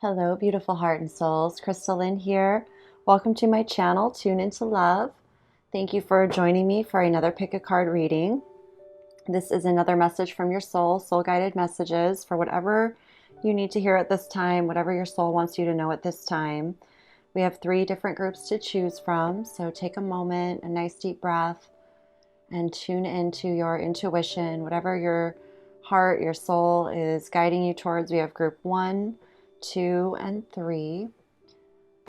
Hello, beautiful heart and souls. Crystalline here. Welcome to my channel, Tune Into Love. Thank you for joining me for another pick a card reading. This is another message from your soul guided messages for whatever you need to hear at this time, whatever your soul wants you to know at this time. We have 3 different groups to choose from, so take a moment, a nice deep breath, and tune into your intuition, whatever your heart, your soul is guiding you towards. We have group 1, 2, and 3.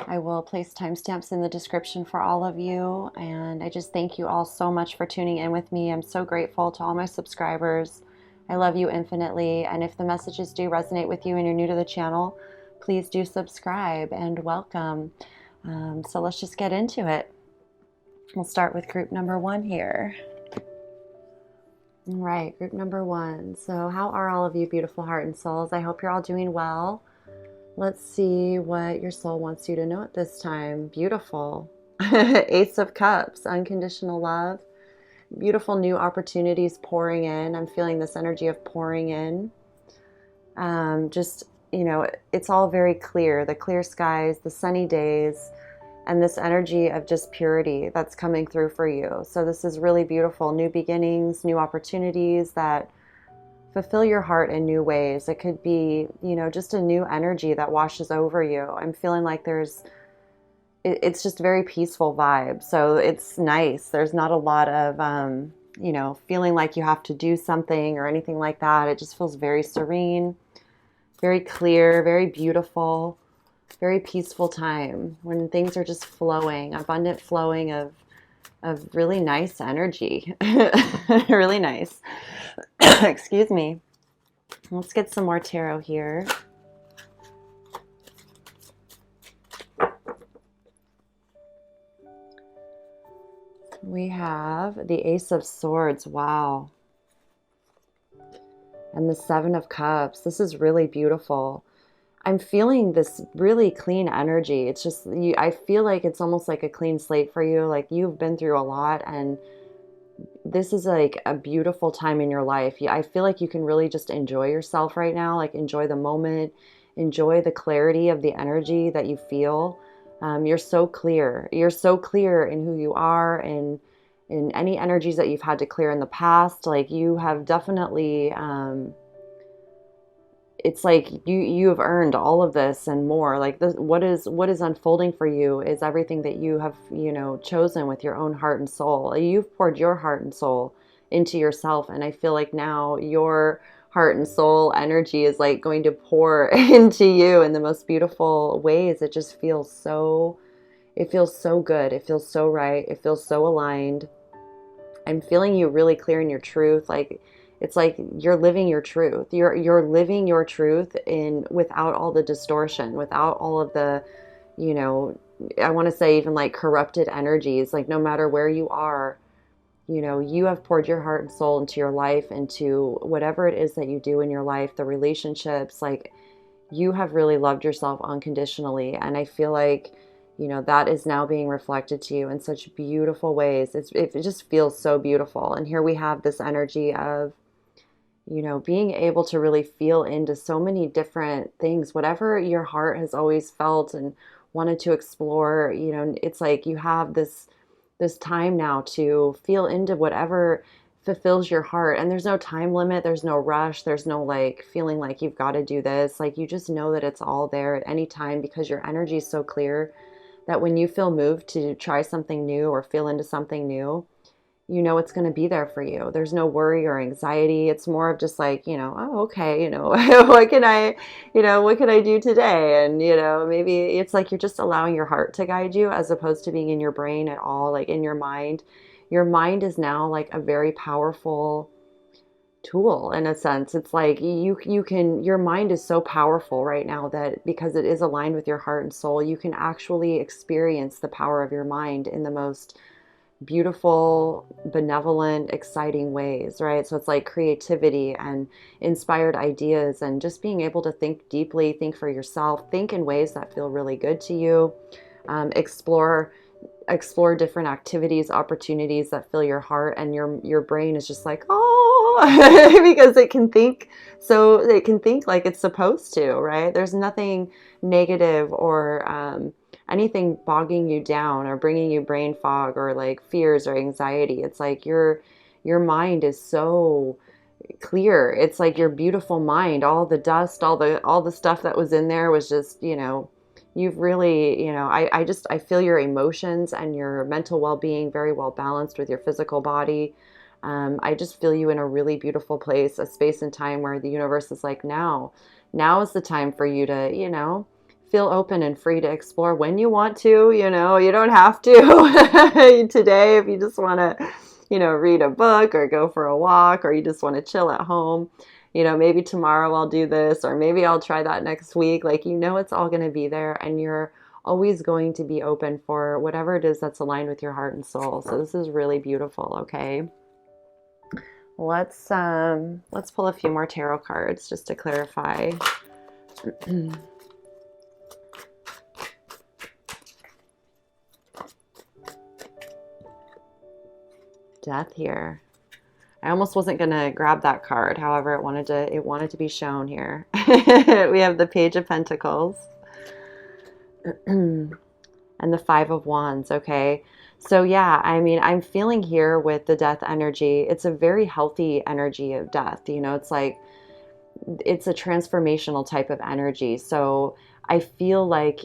I will place timestamps in the description for all of you, and I just thank you all so much for tuning in with me. I'm so grateful to all my subscribers. I love you infinitely, and if the messages do resonate with you and you're new to the channel, please do subscribe and welcome. So let's just get into it. We'll start with group number 1 here. All right, group number 1. So how are all of you beautiful heart and souls? I hope you're all doing well. Let's see what your soul wants you to know at this time. Beautiful. Ace of Cups, unconditional love. Beautiful new opportunities pouring in. I'm feeling this energy of pouring in. It's all very clear. The clear skies, the sunny days, and this energy of just purity that's coming through for you. So this is really beautiful. New beginnings, new opportunities that fulfill your heart in new ways. It could be, just a new energy that washes over you. I'm feeling like it's just very peaceful vibe. So it's nice. There's not a lot of, feeling like you have to do something or anything like that. It just feels very serene, very clear, very beautiful, very peaceful time when things are just flowing, abundant flowing of really nice energy. Really nice. Excuse me. Let's get some more tarot here. We have the Ace of Swords. Wow. And the Seven of Cups. This is really beautiful. I'm feeling this really clean energy. It's just, I feel like it's almost like a clean slate for you. Like you've been through a lot, and this is like a beautiful time in your life. I feel like you can really just enjoy yourself right now, like enjoy the moment, enjoy the clarity of the energy that you feel. You're so clear. You're so clear in who you are, and in any energies that you've had to clear in the past. Like you have definitely, it's like you have earned all of this and more. Like this, what is unfolding for you is everything that you have chosen with your own heart and soul. You've poured your heart and soul into yourself, and I feel like now your heart and soul energy is like going to pour into you in the most beautiful ways. It just feels so, it feels so good. It feels so right. It feels so aligned. I'm feeling you really clear in your truth. Like it's like you're living your truth. You're living your truth without all the distortion, without all of the, I want to say even like corrupted energies. Like no matter where you are, you have poured your heart and soul into your life, into whatever it is that you do in your life, the relationships, like you have really loved yourself unconditionally. And I feel like, that is now being reflected to you in such beautiful ways. It just feels so beautiful. And here we have this energy of, being able to really feel into so many different things, whatever your heart has always felt and wanted to explore. It's like you have this time now to feel into whatever fulfills your heart. And there's no time limit, there's no rush, there's no like feeling like you've got to do this. Like you just know that it's all there at any time, because your energy is so clear that when you feel moved to try something new or feel into something new, it's going to be there for you. There's no worry or anxiety. It's more of just like, oh, okay, what can I do today? And, maybe it's like you're just allowing your heart to guide you, as opposed to being in your brain at all, like in your mind. Your mind is now like a very powerful tool in a sense. It's like your mind is so powerful right now that because it is aligned with your heart and soul, you can actually experience the power of your mind in the most beautiful, benevolent, exciting ways, right? So it's like creativity and inspired ideas, and just being able to think deeply, think for yourself, think in ways that feel really good to you, explore different activities, opportunities that fill your heart, and your brain is just like, oh, beautiful because it can think like it's supposed to, right? There's nothing negative or anything bogging you down or bringing you brain fog or like fears or anxiety. It's like your mind is so clear. It's like your beautiful mind, all the dust, all the stuff that was in there was just, you've really, I feel your emotions and your mental well-being very well balanced with your physical body. I just feel you in a really beautiful place, a space and time where the universe is like, now is the time for you to, feel open and free to explore when you want to, you don't have to today if you just want to, read a book or go for a walk, or you just want to chill at home. Maybe tomorrow I'll do this, or maybe I'll try that next week. Like, it's all going to be there, and you're always going to be open for whatever it is that's aligned with your heart and soul. So this is really beautiful. Okay. Let's pull a few more tarot cards just to clarify. Death here. I almost wasn't going to grab that card. However, it wanted to be shown here. We have the Page of Pentacles and the Five of Wands. Okay. So yeah, I mean, I'm feeling here with the death energy. It's a very healthy energy of death. It's like, it's a transformational type of energy. So I feel like,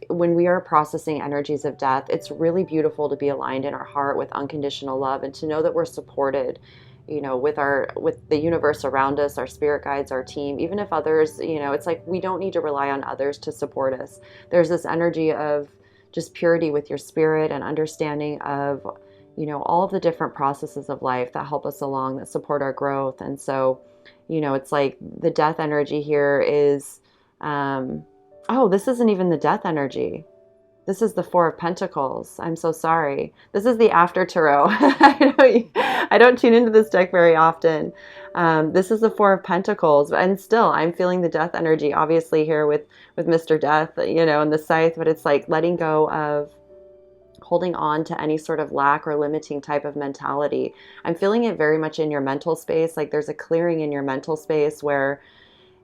when we are processing energies of death, it's really beautiful to be aligned in our heart with unconditional love, and to know that we're supported, with the universe around us, our spirit guides, our team, even if others, it's like, we don't need to rely on others to support us. There's this energy of just purity with your spirit and understanding of, all of the different processes of life that help us along, that support our growth. And so, it's like the death energy here is, oh, this isn't even the death energy. This is the Four of Pentacles. I'm so sorry. This is the After Tarot. I don't tune into this deck very often. This is the Four of Pentacles, and still I'm feeling the death energy, obviously, here with Mr. Death, and the scythe, but it's like letting go of holding on to any sort of lack or limiting type of mentality. I'm feeling it very much in your mental space. Like, there's a clearing in your mental space where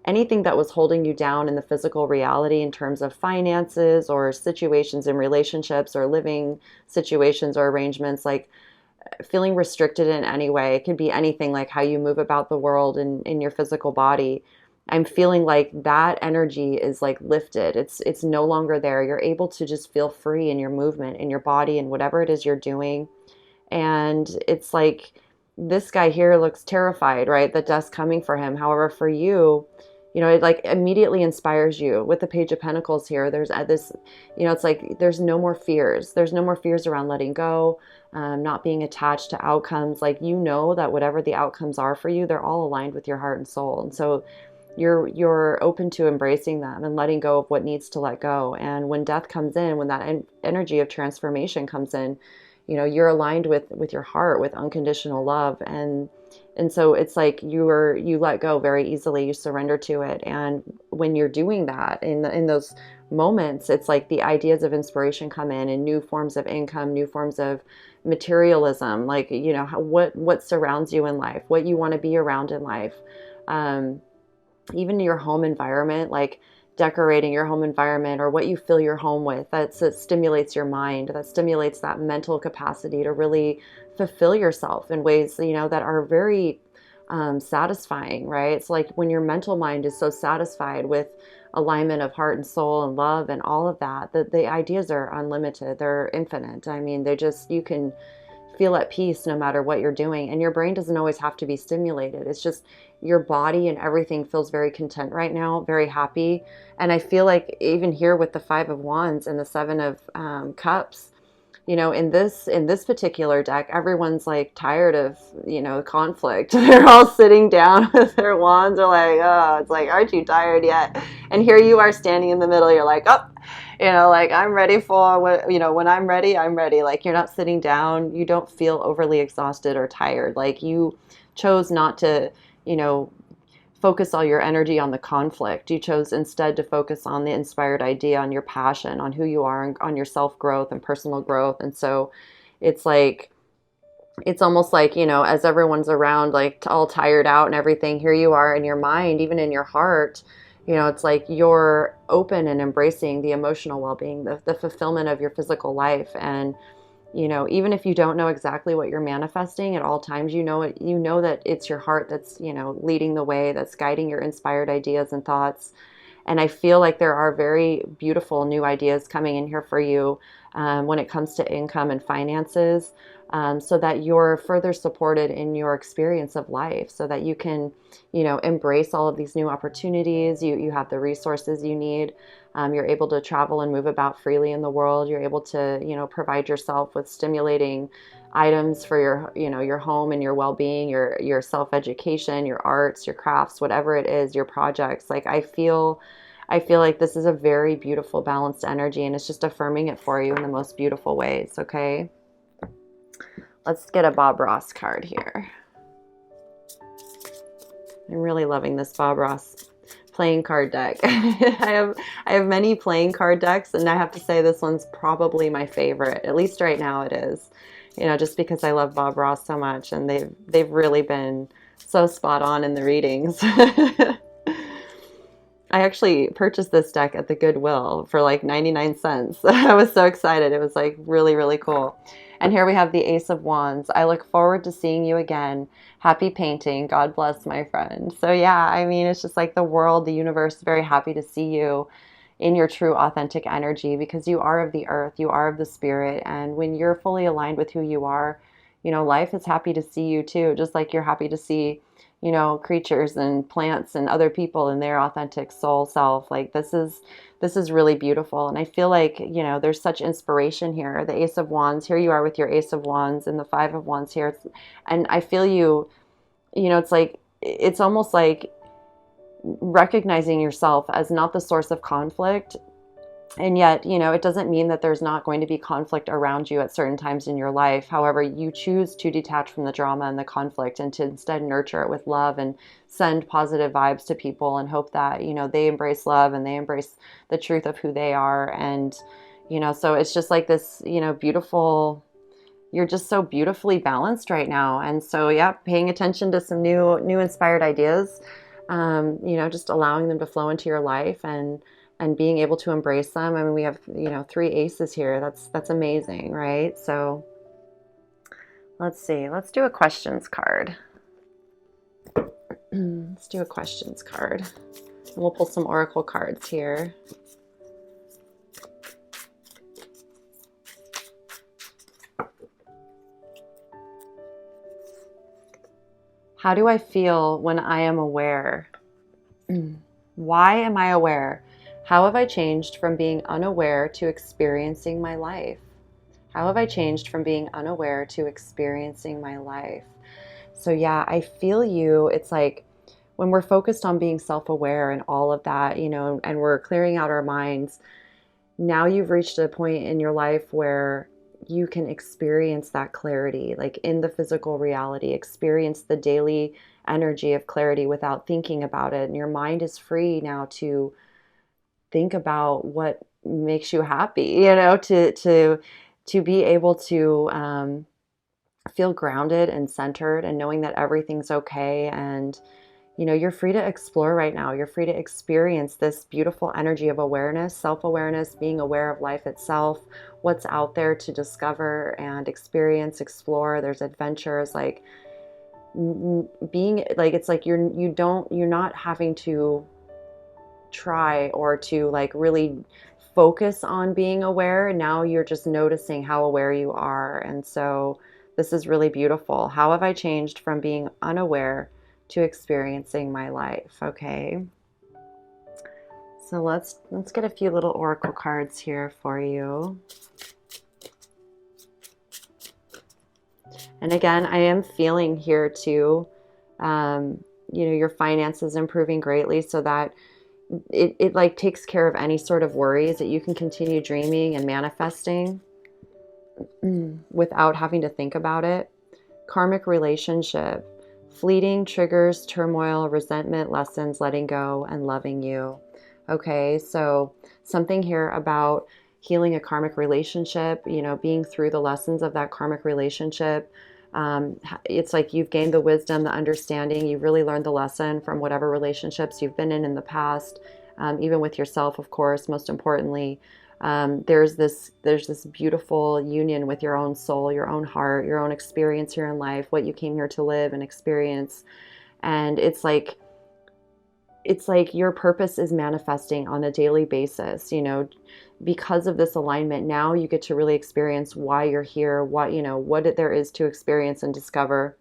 anything that was holding you down in the physical reality in terms of finances or situations in relationships or living situations or arrangements, like feeling restricted in any way. It could be anything, like how you move about the world in your physical body. I'm feeling like that energy is like lifted. It's no longer there. You're able to just feel free in your movement, in your body, and whatever it is you're doing. And it's like, this guy here looks terrified, right? The death's coming for him. However, for you, it like immediately inspires you. With the Page of Pentacles here, there's this, it's like there's no more fears. There's no more fears around letting go, not being attached to outcomes. Like, that whatever the outcomes are for you, they're all aligned with your heart and soul. And so you're open to embracing them and letting go of what needs to let go. And when death comes in, when that energy of transformation comes in, you're aligned with your heart, with unconditional love. And so it's like you let go very easily, you surrender to it. And when you're doing that in those moments, it's like the ideas of inspiration come in, and new forms of income, new forms of materialism, like, what surrounds you in life, what you want to be around in life. Even your home environment, like decorating your home environment or what you fill your home with, that stimulates your mind, that stimulates that mental capacity to really fulfill yourself in ways, that are very satisfying, right? It's like when your mental mind is so satisfied with alignment of heart and soul and love and all of that, that the ideas are unlimited, they're infinite. I mean, you can feel at peace no matter what you're doing. And your brain doesn't always have to be stimulated. It's just your body and everything feels very content right now, very happy. And I feel like even here with the Five of Wands and the Seven of Cups, in this particular deck, everyone's like tired of, conflict. They're all sitting down with their wands. They're like, oh, it's like, aren't you tired yet? And here you are standing in the middle. You're like, oh, like, I'm ready for what, when I'm ready, I'm ready. Like, you're not sitting down. You don't feel overly exhausted or tired. Like, you chose not to, focus all your energy on the conflict. You chose instead to focus on the inspired idea, on your passion, on who you are, and on your self-growth and personal growth. And so it's like, it's almost like, you know, as everyone's around, like all tired out and everything, here you are in your mind, even in your heart, you know, it's like you're open and embracing the emotional well-being, the fulfillment of your physical life. And, you know, even if you don't know exactly what you're manifesting at all times, you know it, you know that it's your heart that's, you know, leading the way, that's guiding your inspired ideas and thoughts. And I feel like there are very beautiful new ideas coming in here for you when it comes to income and finances, so that you're further supported in your experience of life, so that you can, you know, embrace all of these new opportunities. You have the resources you need. You're able to travel and move about freely in the world. You're able to, you know, provide yourself with stimulating items for your, you know, your home and your well-being, your self-education, your arts, your crafts, whatever it is, your projects. Like I feel like this is a very beautiful, balanced energy, and it's just affirming it for you in the most beautiful ways, okay? Let's get a Bob Ross card here. I'm really loving this Bob Ross playing card deck. I have many playing card decks, and I have to say this one's probably my favorite. At least right now it is. You know, just because I love Bob Ross so much, and they've really been so spot on in the readings. I actually purchased this deck at the Goodwill for like 99 cents. I was so excited. It was like really, really cool. And here we have the Ace of Wands. I look forward to seeing you again. Happy painting. God bless, my friend. So yeah, I mean, it's just like the world, the universe, very happy to see you in your true authentic energy, because you are of the earth, you are of the spirit. And when you're fully aligned with who you are, you know, life is happy to see you too, just like you're happy to see, you know, creatures and plants and other people in their authentic soul self. Like this is really beautiful. And I feel like, you know, there's such inspiration here. The Ace of Wands, here you are with your Ace of Wands, and the Five of Wands here. And I feel you, you know, it's like, it's almost like recognizing yourself as not the source of conflict. And yet, you know, it doesn't mean that there's not going to be conflict around you at certain times in your life. However, you choose to detach from the drama and the conflict, and to instead nurture it with love and send positive vibes to people, and hope that, you know, they embrace love and they embrace the truth of who they are. And, you know, so it's just like this, you know, beautiful, you're just so beautifully balanced right now. And so, yeah, paying attention to some new inspired ideas, you know, just allowing them to flow into your life, and being able to embrace them. I mean, we have, you know, three aces here. That's amazing, right? So let's see. Let's do a questions card. Let's do a questions card. And we'll pull some oracle cards here. How do I feel when I am aware? Why am I aware? How have I changed from being unaware to experiencing my life? How have I changed from being unaware to experiencing my life? So yeah, I feel you. It's like when we're focused on being self-aware and all of that, you know, and we're clearing out our minds, now you've reached a point in your life where you can experience that clarity, like in the physical reality, experience the daily energy of clarity without thinking about it. And your mind is free now to think about what makes you happy, you know, to be able to feel grounded and centered, and knowing that everything's okay. And you know, you're free to explore right now. You're free to experience this beautiful energy of awareness, self-awareness, being aware of life itself, what's out there to discover and experience, explore. There's adventures, like being like, it's like you're not having to try or to like really focus on being aware. Now you're just noticing how aware you are. And so this is really beautiful. How have I changed from being unaware to experiencing my life? Okay. So let's get a few little oracle cards here for you. And again, I am feeling here too, you know, your finances improving greatly, so that it like takes care of any sort of worries, that you can continue dreaming and manifesting without having to think about it. Karmic relationship, fleeting triggers, turmoil, resentment, lessons, letting go, and loving you. Okay, so something here about healing a karmic relationship, you know, being through the lessons of that karmic relationship, It's like you've gained the wisdom, the understanding. You really learned the lesson from whatever relationships you've been in the past, even with yourself, of course, most importantly. There's this beautiful union with your own soul, your own heart, your own experience here in life, what you came here to live and experience. And it's like your purpose is manifesting on a daily basis, because of this alignment. Now you get to really experience why you're here, what there is to experience and discover.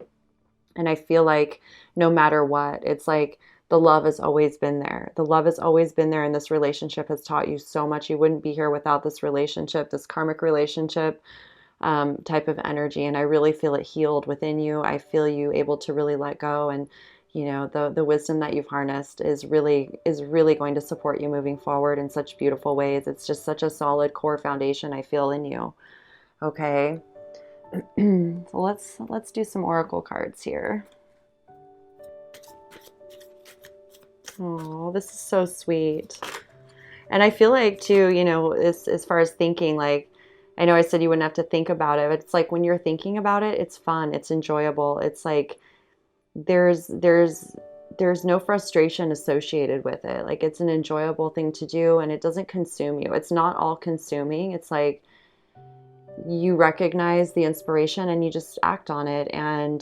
And I feel like no matter what, it's like the love has always been there. The love has always been there, and this relationship has taught you so much. You wouldn't be here without this relationship, this karmic relationship, type of energy. And I really feel it healed within you. I feel you able to really let go. And the wisdom that you've harnessed is really going to support you moving forward in such beautiful ways. It's just such a solid core foundation I feel in you. Okay. So let's do some oracle cards here. Oh, this is so sweet. And I feel like too, as far as thinking, like, I know I said you wouldn't have to think about it, but it's like when you're thinking about it, it's fun, it's enjoyable. It's like there's no frustration associated with it. Like, it's an enjoyable thing to do, and it doesn't consume you. It's not all consuming. It's like you recognize the inspiration and you just act on it, and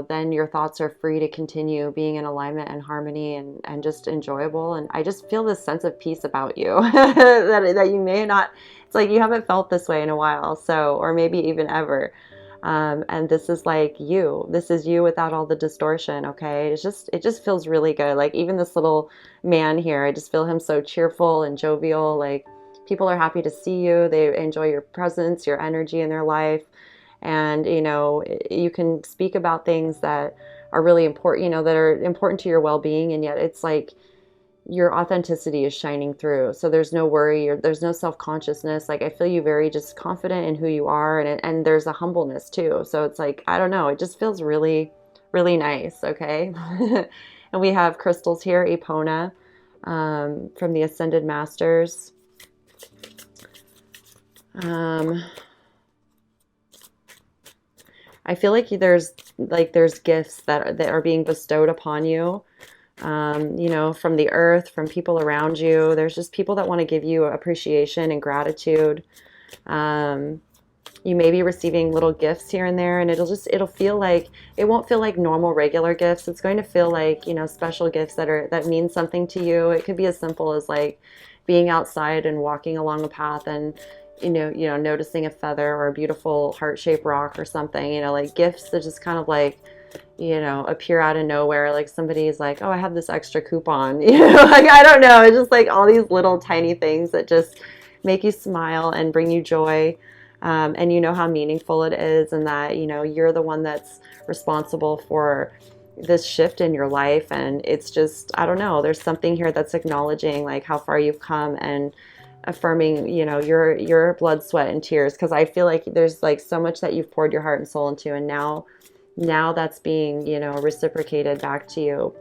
then your thoughts are free to continue being in alignment and harmony, and just enjoyable. And I just feel this sense of peace about you that you may not, it's like you haven't felt this way in a while, so, or maybe even ever. And this is like this is you without all the distortion. Okay. It just feels really good. Like, even this little man here, I just feel him so cheerful and jovial. Like, people are happy to see you. They enjoy your presence, your energy in their life. And, you can speak about things that are really important, that are important to your well-being. And yet it's like your authenticity is shining through. So there's no worry, or there's no self-consciousness. Like, I feel you very just confident in who you are. And there's a humbleness too. So it's like, I don't know, it just feels really, really nice. Okay. And we have crystals here, Epona, from the Ascended Masters. I feel like there's gifts that are being bestowed upon you, from the earth, from people around you. There's just people that want to give you appreciation and gratitude. You may be receiving little gifts here and there, and it'll feel like, it won't feel like normal regular gifts. It's going to feel like, special gifts that mean something to you. It could be as simple as like being outside and walking along a path and noticing a feather or a beautiful heart-shaped rock or something, like gifts that just kind of like, appear out of nowhere. Like, somebody's like, oh, I have this extra coupon, like, I don't know. It's just like all these little tiny things that just make you smile and bring you joy. And you know how meaningful it is, and that, you're the one that's responsible for this shift in your life. And it's just, I don't know, there's something here that's acknowledging like how far you've come, and affirming, your blood, sweat, and tears. Because I feel like there's like so much that you've poured your heart and soul into, and now that's being, reciprocated back to you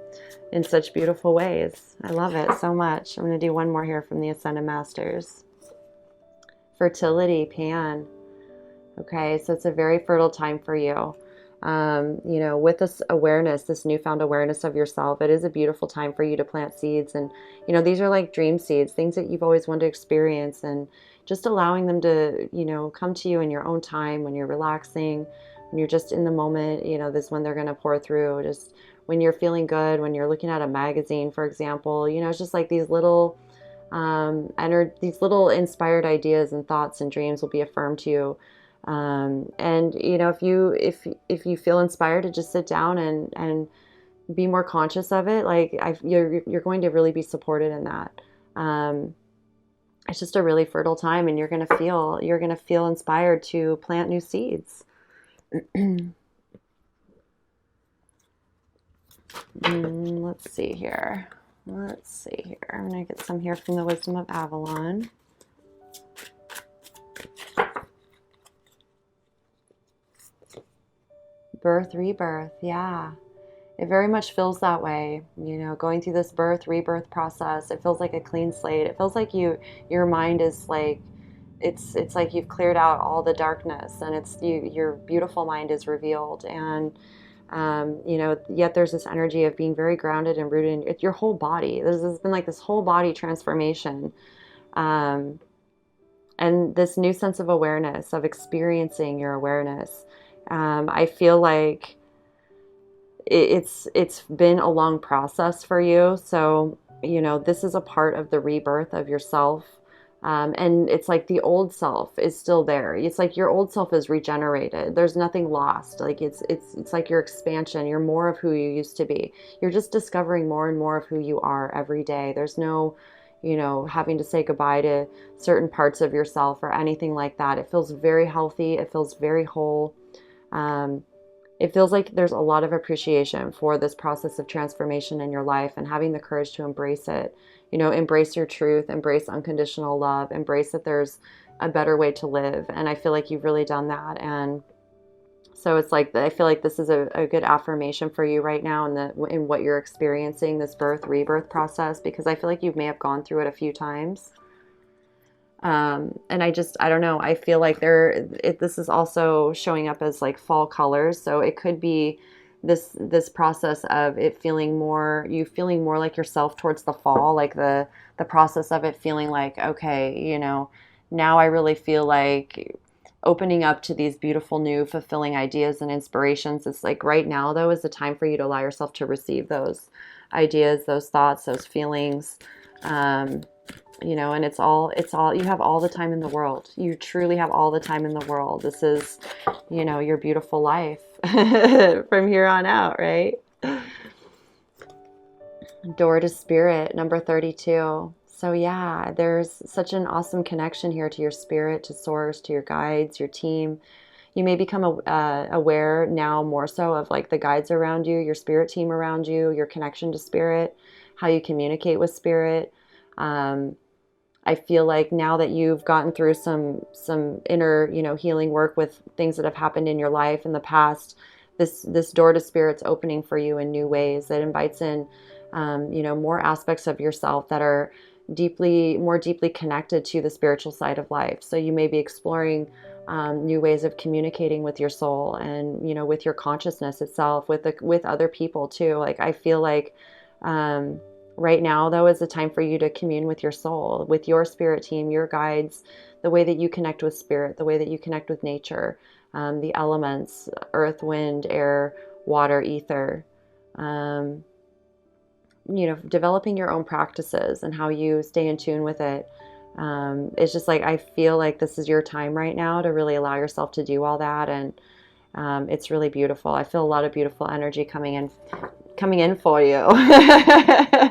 in such beautiful ways. I love it so much. I'm going to do one more here from the Ascended Masters. Fertility, Pan. Okay, so it's a very fertile time for you. With this awareness, this newfound awareness of yourself, it is a beautiful time for you to plant seeds. And, these are like dream seeds, things that you've always wanted to experience, and just allowing them to, come to you in your own time, when you're relaxing, when you're just in the moment. This is when they're going to pour through. Just when you're feeling good, when you're looking at a magazine, for example, it's just like these little, these little inspired ideas and thoughts and dreams will be affirmed to you. And if you feel inspired to just sit down and be more conscious of it, like you're going to really be supported in that. It's just a really fertile time, and you're gonna feel inspired to plant new seeds. Let's see here. I'm gonna get some here from the Wisdom of Avalon. Birth, rebirth. Yeah, it very much feels that way. Going through this birth, rebirth process, it feels like a clean slate. It feels like your mind is like it's like you've cleared out all the darkness, and your beautiful mind is revealed. And yet there's this energy of being very grounded and rooted in your whole body. There's been like this whole body transformation, um, and this new sense of awareness, of experiencing your awareness. I feel like it's been a long process for you. So, this is a part of the rebirth of yourself. And it's like the old self is still there. It's like your old self is regenerated. There's nothing lost. Like it's like your expansion. You're more of who you used to be. You're just discovering more and more of who you are every day. There's no, having to say goodbye to certain parts of yourself or anything like that. It feels very healthy. It feels very whole. Um, it feels like there's a lot of appreciation for this process of transformation in your life, and having the courage to embrace it. Embrace your truth, embrace unconditional love, embrace that there's a better way to live. And I feel like you've really done that. And so it's like, I feel like this is a good affirmation for you right now in what you're experiencing, this rebirth process, because I feel like you may have gone through it a few times. And I don't know. I feel like this is also showing up as like fall colors. So it could be this process of you feeling more like yourself towards the fall, like the process of it feeling like, okay, now I really feel like opening up to these beautiful, new, fulfilling ideas and inspirations. It's like right now, though, is the time for you to allow yourself to receive those ideas, those thoughts, those feelings. And you have all the time in the world. You truly have all the time in the world. This is, your beautiful life from here on out, right? Door to spirit, number 32. So yeah, there's such an awesome connection here to your spirit, to source, to your guides, your team. You may become aware now more so of like the guides around you, your spirit team around you, your connection to spirit, how you communicate with spirit. I feel like now that you've gotten through some inner, healing work with things that have happened in your life in the past, this door to spirit's opening for you in new ways that invites in, more aspects of yourself that are more deeply connected to the spiritual side of life. So you may be exploring new ways of communicating with your soul and, with your consciousness itself, with other people too. Like I feel like, right now, though, is the time for you to commune with your soul, with your spirit team, your guides, the way that you connect with spirit, the way that you connect with nature, the elements, earth, wind, air, water, ether. Developing your own practices and how you stay in tune with it. It's just like, I feel like this is your time right now to really allow yourself to do all that. And it's really beautiful. I feel a lot of beautiful energy coming in for you.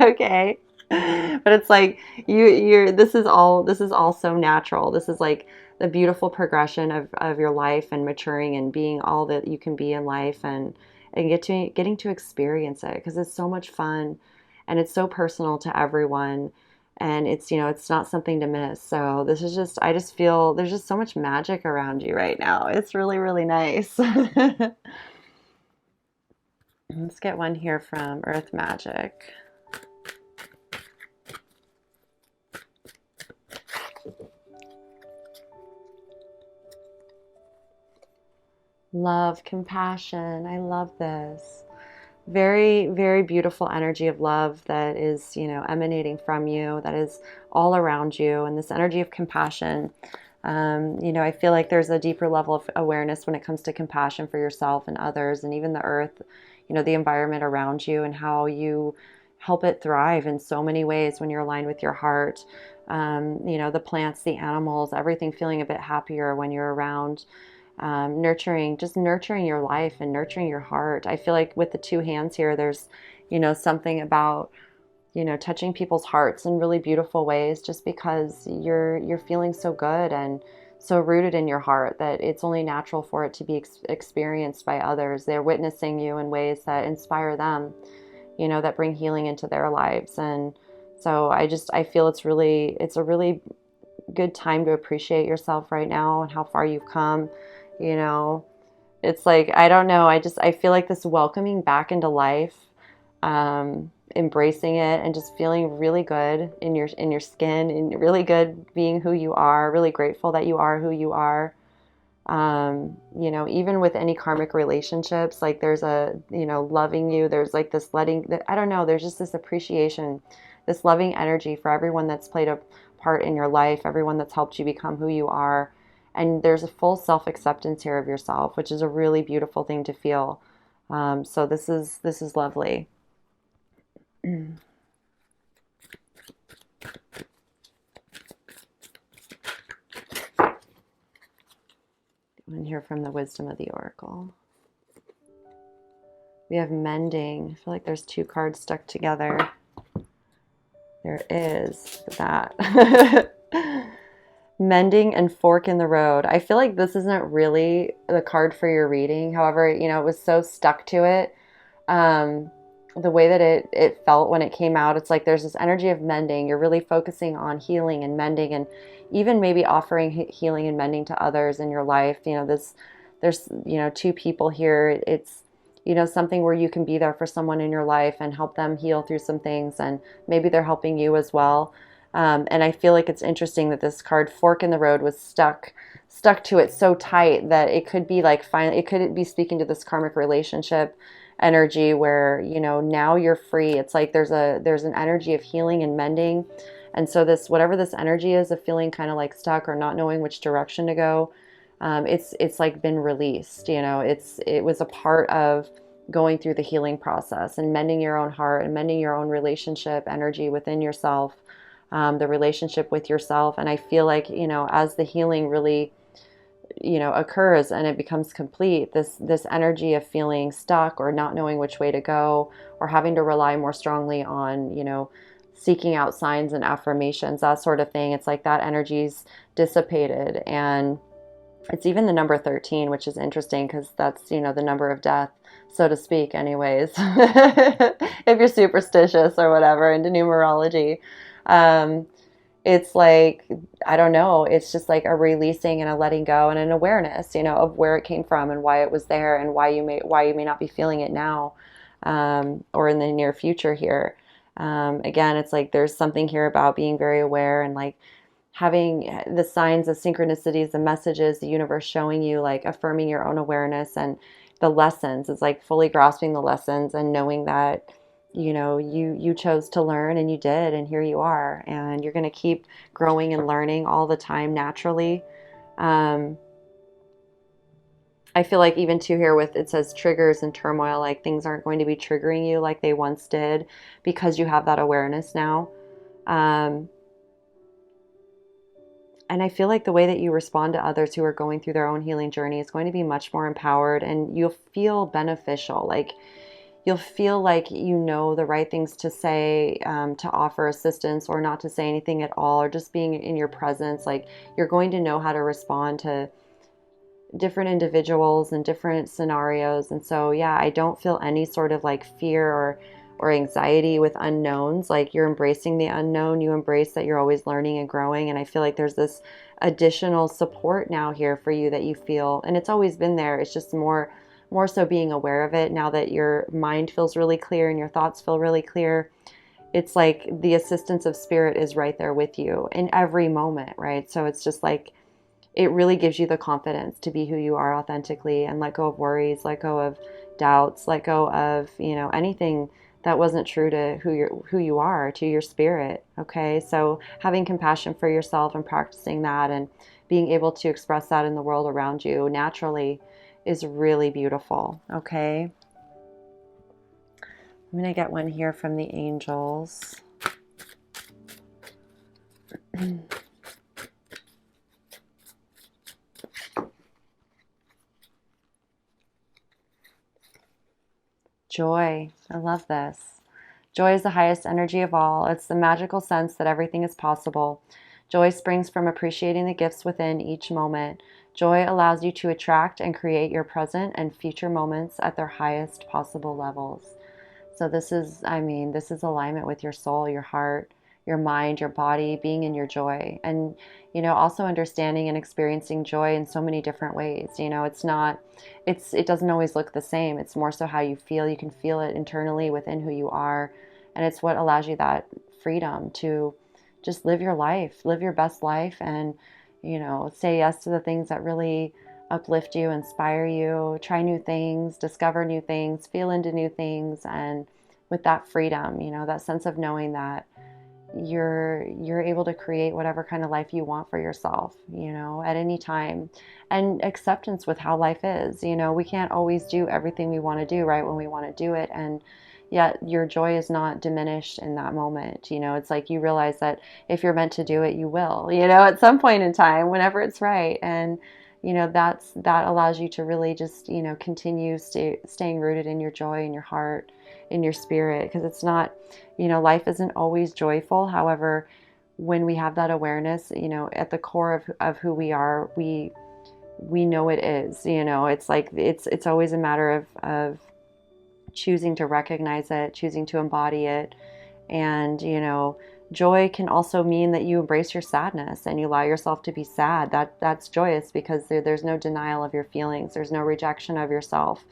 Okay. But it's like this is all so natural. This is like the beautiful progression of your life and maturing and being all that you can be in life, and getting to experience it, because it's so much fun and it's so personal to everyone, and it's not something to miss. So I just feel there's just so much magic around you right now. It's really, really nice. Let's get one here from Earth Magic. Love, compassion. I love this. Very, very beautiful energy of love that is, emanating from you, that is all around you. And this energy of compassion, I feel like there's a deeper level of awareness when it comes to compassion for yourself and others, and even the earth, the environment around you, and how you help it thrive in so many ways when you're aligned with your heart. The plants, the animals, everything feeling a bit happier when you're around. Nurturing your life and nurturing your heart. I feel like with the two hands here, there's, something about, touching people's hearts in really beautiful ways, just because you're feeling so good and so rooted in your heart that it's only natural for it to be experienced by others. They're witnessing you in ways that inspire them, that bring healing into their lives. And so I feel it's a really good time to appreciate yourself right now and how far you've come. It's like, I don't know, I feel like this welcoming back into life, embracing it and just feeling really good in your skin and really good being who you are, really grateful that you are who you are. You know, even with any karmic relationships, like there's a, you know, loving you, there's like this letting, I don't know, there's just this appreciation, this loving energy for everyone that's played a part in your life, everyone that's helped you become who you are. And there's a full self-acceptance here of yourself, which is a really beautiful thing to feel. So this is lovely. And hear from the wisdom of the oracle. We have mending. I feel like there's two cards stuck together. There is that. Mending and fork in the road. I feel like this isn't really the card for your reading. However, you know, it was so stuck to it. The way that it felt when it came out, it's like there's this energy of mending. You're really focusing on healing and mending, and even maybe offering healing and mending to others in your life. You know, there's, you know, two people here. It's, you know, something where you can be there for someone in your life and help them heal through some things, and maybe they're helping you as well. And I feel like it's interesting that this card, fork in the road, was stuck to it so tight that it could be like, finally, it could be speaking to this karmic relationship energy where, you know, now you're free. It's like there's an energy of healing and mending. And so this, whatever this energy is of feeling kind of like stuck or not knowing which direction to go, it's like been released. You know, it was a part of going through the healing process and mending your own heart and mending your own relationship energy within yourself, the relationship with yourself. And I feel like, you know, as the healing really, you know, occurs and it becomes complete, this energy of feeling stuck or not knowing which way to go, or having to rely more strongly on, you know, seeking out signs and affirmations, that sort of thing, it's like that energy's dissipated. And it's even the number 13, which is interesting because that's, you know, the number of death, so to speak, anyways, if you're superstitious or whatever into numerology. um, it's like, I don't know, it's just like a releasing and a letting go and an awareness, you know, of where it came from and why it was there and why you may not be feeling it now, or in the near future here. Again, it's like there's something here about being very aware and like having the signs, the synchronicities, the messages, the universe showing you, like affirming your own awareness and the lessons. It's like fully grasping the lessons and knowing that, you know, you chose to learn and you did, and here you are, and you're going to keep growing and learning all the time naturally. um, I feel like even too here with, it says triggers and turmoil, like things aren't going to be triggering you like they once did because you have that awareness now. um, and I feel like the way that you respond to others who are going through their own healing journey is going to be much more empowered, and you'll feel beneficial. Like you'll feel like you know the right things to say, to offer assistance, or not to say anything at all, or just being in your presence. Like you're going to know how to respond to different individuals and different scenarios. And so, yeah, I don't feel any sort of like fear or anxiety with unknowns. Like you're embracing the unknown. You embrace that you're always learning and growing. And I feel like there's this additional support now here for you that you feel, and it's always been there. It's just more so being aware of it now that your mind feels really clear and your thoughts feel really clear. It's like the assistance of spirit is right there with you in every moment, right? So it's just like it really gives you the confidence to be who you are authentically and let go of worries, let go of doubts, let go of, you know, anything that wasn't true to who you are, to your spirit. Okay? So having compassion for yourself and practicing that and being able to express that in the world around you naturally is really beautiful. Okay? I'm going to get one here from the angels. Joy. I love this. Joy is the highest energy of all. It's the magical sense that everything is possible. Joy springs from appreciating the gifts within each moment. Joy allows you to attract and create your present and future moments at their highest possible levels. So this is, I mean, this is alignment with your soul, your heart, your mind, your body, being in your joy. And, you know, also understanding and experiencing joy in so many different ways. You know, it doesn't always look the same. It's more so how you feel. You can feel it internally within who you are. And it's what allows you that freedom to just live your life, live your best life, and, say yes to the things that really uplift you, inspire you, try new things, discover new things, feel into new things. And with that freedom, that sense of knowing that you're able to create whatever kind of life you want for yourself, at any time. And acceptance with how life is. We can't always do everything we want to do right when we want to do it. And yet your joy is not diminished in that moment. It's like you realize that if you're meant to do it, you will, at some point in time, whenever it's right. And that allows you to really just, continue staying rooted in your joy, in your heart, in your spirit, because it's not, life isn't always joyful. However, when we have that awareness, at the core of who we are, we know it is. It's like it's always a matter of choosing to recognize it, choosing to embody it. And joy can also mean that you embrace your sadness and you allow yourself to be sad. That's joyous, because there's no denial of your feelings, there's no rejection of yourself.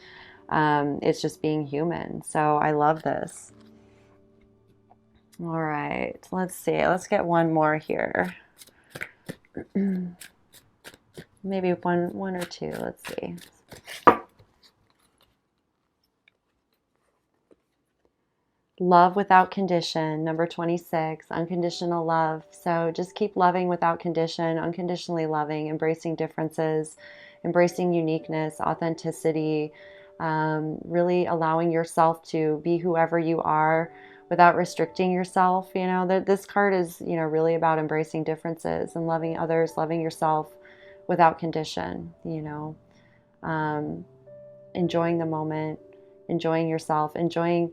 It's just being human. So I love this. All right, let's see. Let's get one more here. Maybe one or two. Let's see. Love without condition, number 26, unconditional love. So just keep loving without condition, unconditionally loving, embracing differences, embracing uniqueness, authenticity, really allowing yourself to be whoever you are without restricting yourself. This card is, really about embracing differences and loving others, loving yourself without condition, enjoying the moment, enjoying yourself, enjoying,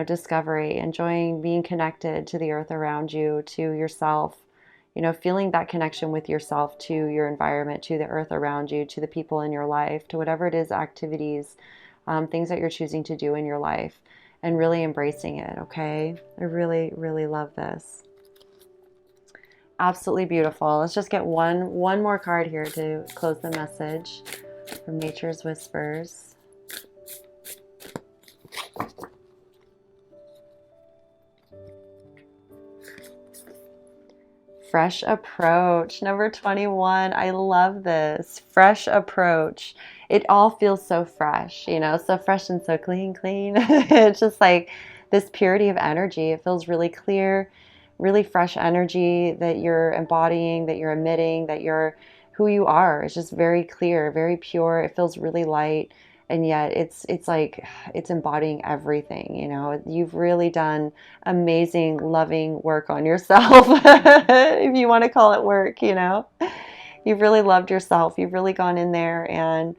discovery, enjoying being connected to the earth around you, to yourself, feeling that connection with yourself, to your environment, to the earth around you, to the people in your life, to whatever it is, activities, things that you're choosing to do in your life, and really embracing it. Okay. I really, really love this. Absolutely beautiful. Let's just get one more card here to close the message from Nature's Whispers. Fresh approach, number 21. I love this. Fresh approach. It all feels so fresh, so fresh and so clean. It's just like this purity of energy. It feels really clear, really fresh energy that you're embodying, that you're emitting, that you're who you are. It's just very clear, very pure. It feels really light. And yet it's like it's embodying everything. You've really done amazing, loving work on yourself, if you want to call it work. You've really loved yourself. You've really gone in there and,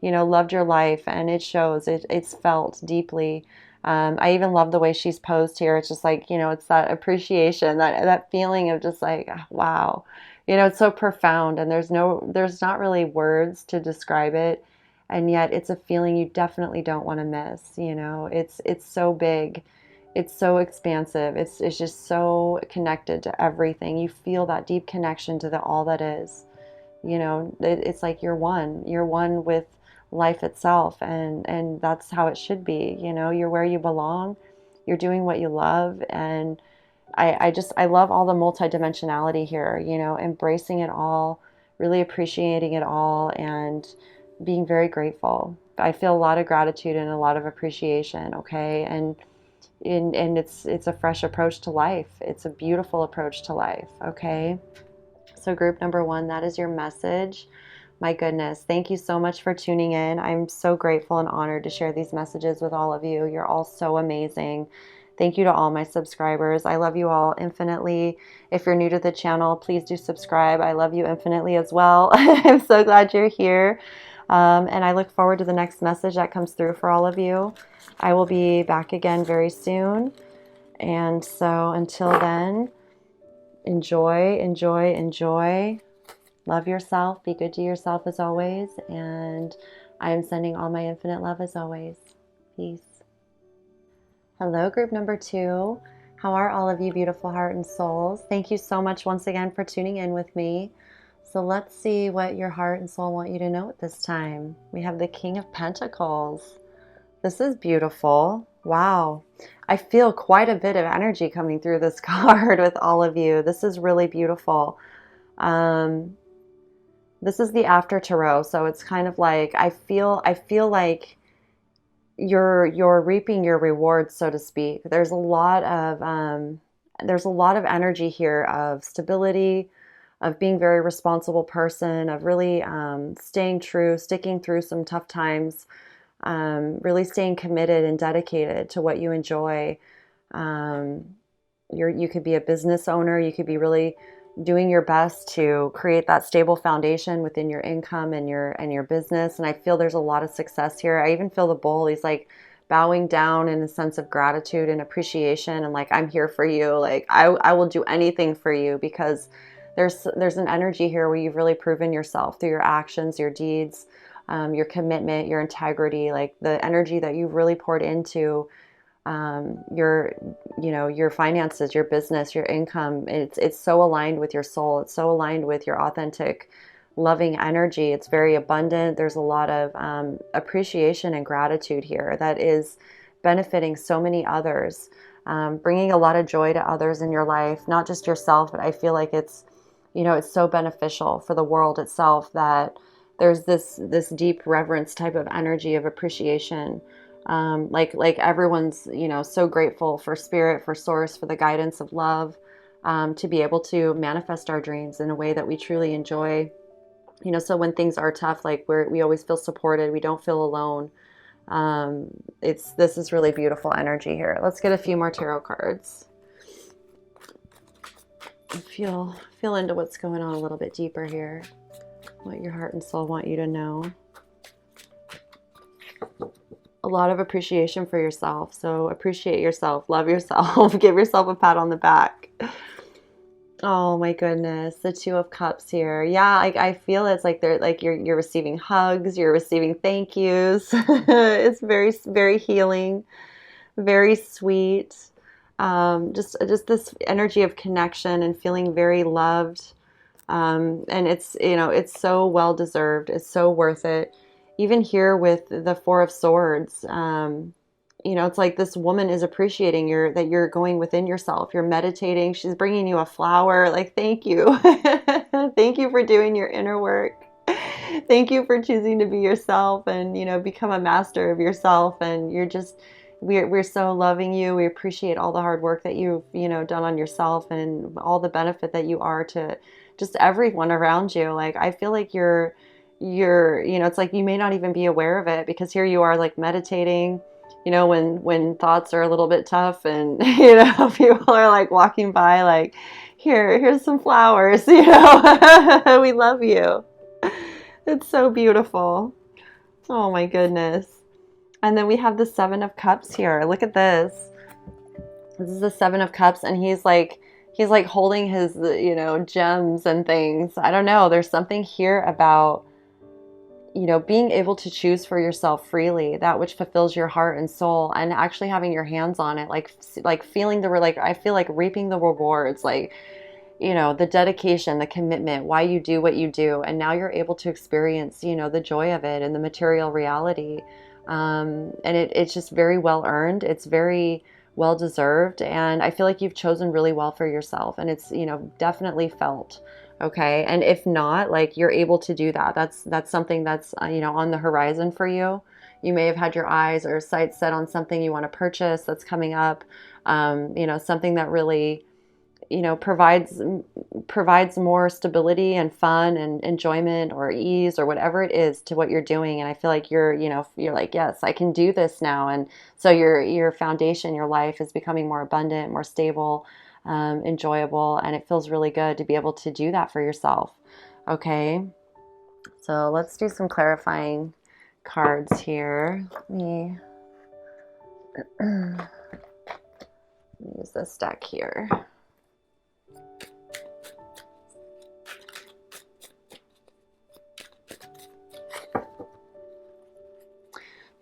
loved your life, and it shows. It's felt deeply. I even love the way she's posed here. It's just like, it's that appreciation, that feeling of just like, wow, it's so profound, and there's not really words to describe it. And yet it's a feeling you definitely don't want to miss. It's so big. It's so expansive. It's just so connected to everything. You feel that deep connection to the all that is. It's like you're one. You're one with life itself, and that's how it should be. You're where you belong. You're doing what you love, and I love all the multidimensionality here. Embracing it all, really appreciating it all, and being very grateful. I feel a lot of gratitude and a lot of appreciation. Okay, and it's a fresh approach to life. It's a beautiful approach to life. Okay, so group number 1, that is your message. My goodness, thank you so much for tuning in. I'm so grateful and honored to share these messages with all of you. You're all so amazing. Thank you to all my subscribers. I love you all infinitely. If you're new to the channel, please do subscribe. I love you infinitely as well. I'm so glad you're here. And I look forward to the next message that comes through for all of you. I will be back again very soon. And so until then, enjoy, enjoy, enjoy. Love yourself. Be good to yourself as always. And I am sending all my infinite love as always. Peace. Hello, group number 2. How are all of you beautiful heart and souls? Thank you so much once again for tuning in with me. So let's see what your heart and soul want you to know at this time. We have the King of Pentacles. This is beautiful. Wow. I feel quite a bit of energy coming through this card with all of you. This is really beautiful. Um, this is the after tarot, so it's kind of like I feel like you're reaping your rewards, so to speak. There's a lot of energy here of stability, of being a very responsible person, of really staying true, sticking through some tough times, really staying committed and dedicated to what you enjoy. Um, you could be a business owner. You could be really doing your best to create that stable foundation within your income and your business. And I feel there's a lot of success here. I even feel the bull. He's like bowing down in a sense of gratitude and appreciation, and like, I'm here for you. Like, I will do anything for you, because there's an energy here where you've really proven yourself through your actions, your deeds, your commitment, your integrity, like the energy that you've really poured into your, your finances, your business, your income. It's so aligned with your soul. It's so aligned with your authentic, loving energy. It's very abundant. There's a lot of appreciation and gratitude here that is benefiting so many others, bringing a lot of joy to others in your life, not just yourself, but I feel like it's so beneficial for the world itself, that there's this deep reverence type of energy of appreciation. Like everyone's, so grateful for spirit, for source, for the guidance of love, to be able to manifest our dreams in a way that we truly enjoy. So when things are tough, like we always feel supported. We don't feel alone. This is really beautiful energy here. Let's get a few more tarot cards. Feel into what's going on a little bit deeper here. What your heart and soul want you to know. A lot of appreciation for yourself. So appreciate yourself, love yourself, give yourself a pat on the back. Oh my goodness, the Two of Cups here. Yeah, I feel it's like they're like you're receiving hugs, you're receiving thank yous. It's very, very healing, very sweet. Just this energy of connection and feeling very loved. And it's so well deserved. It's so worth it. Even here with the Four of Swords, it's like this woman is appreciating that you're going within yourself. You're meditating. She's bringing you a flower. Like, thank you. Thank you for doing your inner work. Thank you for choosing to be yourself and, become a master of yourself. And we're so loving you. We appreciate all the hard work that you've, done on yourself, and all the benefit that you are to just everyone around you. Like, I feel like you're, it's like you may not even be aware of it, because here you are, like, meditating, when thoughts are a little bit tough, and, people are like walking by, like, here's some flowers, we love you. It's so beautiful. Oh my goodness. And then we have the Seven of Cups here. Look at this. This is the Seven of Cups, and he's like holding his, gems and things. I don't know. There's something here about, being able to choose for yourself freely, that which fulfills your heart and soul, and actually having your hands on it, like feeling I feel like reaping the rewards, like, the dedication, the commitment, why you do what you do. And now you're able to experience, the joy of it and the material reality. And it's just very well earned. It's very well deserved. And I feel like you've chosen really well for yourself, and it's, definitely felt. Okay. And if not, like, you're able to do that. That's something that's, on the horizon for you. You may have had your eyes or sights set on something you want to purchase that's coming up. Something that really, provides more stability and fun and enjoyment or ease or whatever it is to what you're doing. And I feel like you're like, yes, I can do this now. And so your foundation, your life is becoming more abundant, more stable, enjoyable, and it feels really good to be able to do that for yourself. Okay. So let's do some clarifying cards here. Let me use this deck here.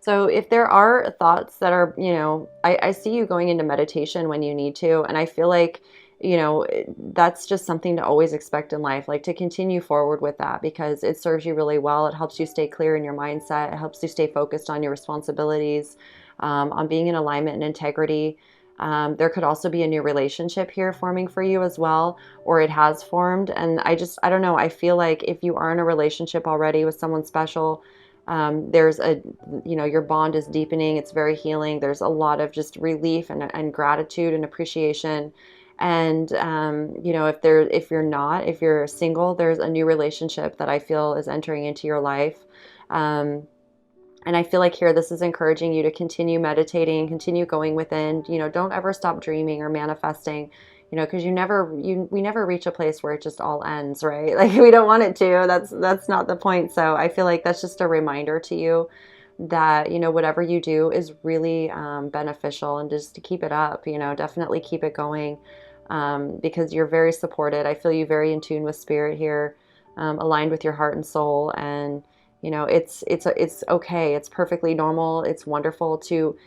So if there are thoughts that are, I see you going into meditation when you need to. And I feel like, that's just something to always expect in life, like to continue forward with that, because it serves you really well. It helps you stay clear in your mindset. It helps you stay focused on your responsibilities, on being in alignment and integrity. There could also be a new relationship here forming for you as well, or it has formed. And I don't know, I feel like if you are in a relationship already with someone special, there's a, your bond is deepening. It's very healing. There's a lot of just relief and gratitude and appreciation. And, if you're single, there's a new relationship that I feel is entering into your life. Um, and I feel like here, this is encouraging you to continue meditating, continue going within, don't ever stop dreaming or manifesting, because we never reach a place where it just all ends, right? Like we don't want it to. That's not the point. So I feel like that's just a reminder to you that, whatever you do is really beneficial, and just to keep it up, definitely keep it going, because you're very supported. I feel you very in tune with spirit here, aligned with your heart and soul. And it's okay. It's perfectly normal. It's wonderful to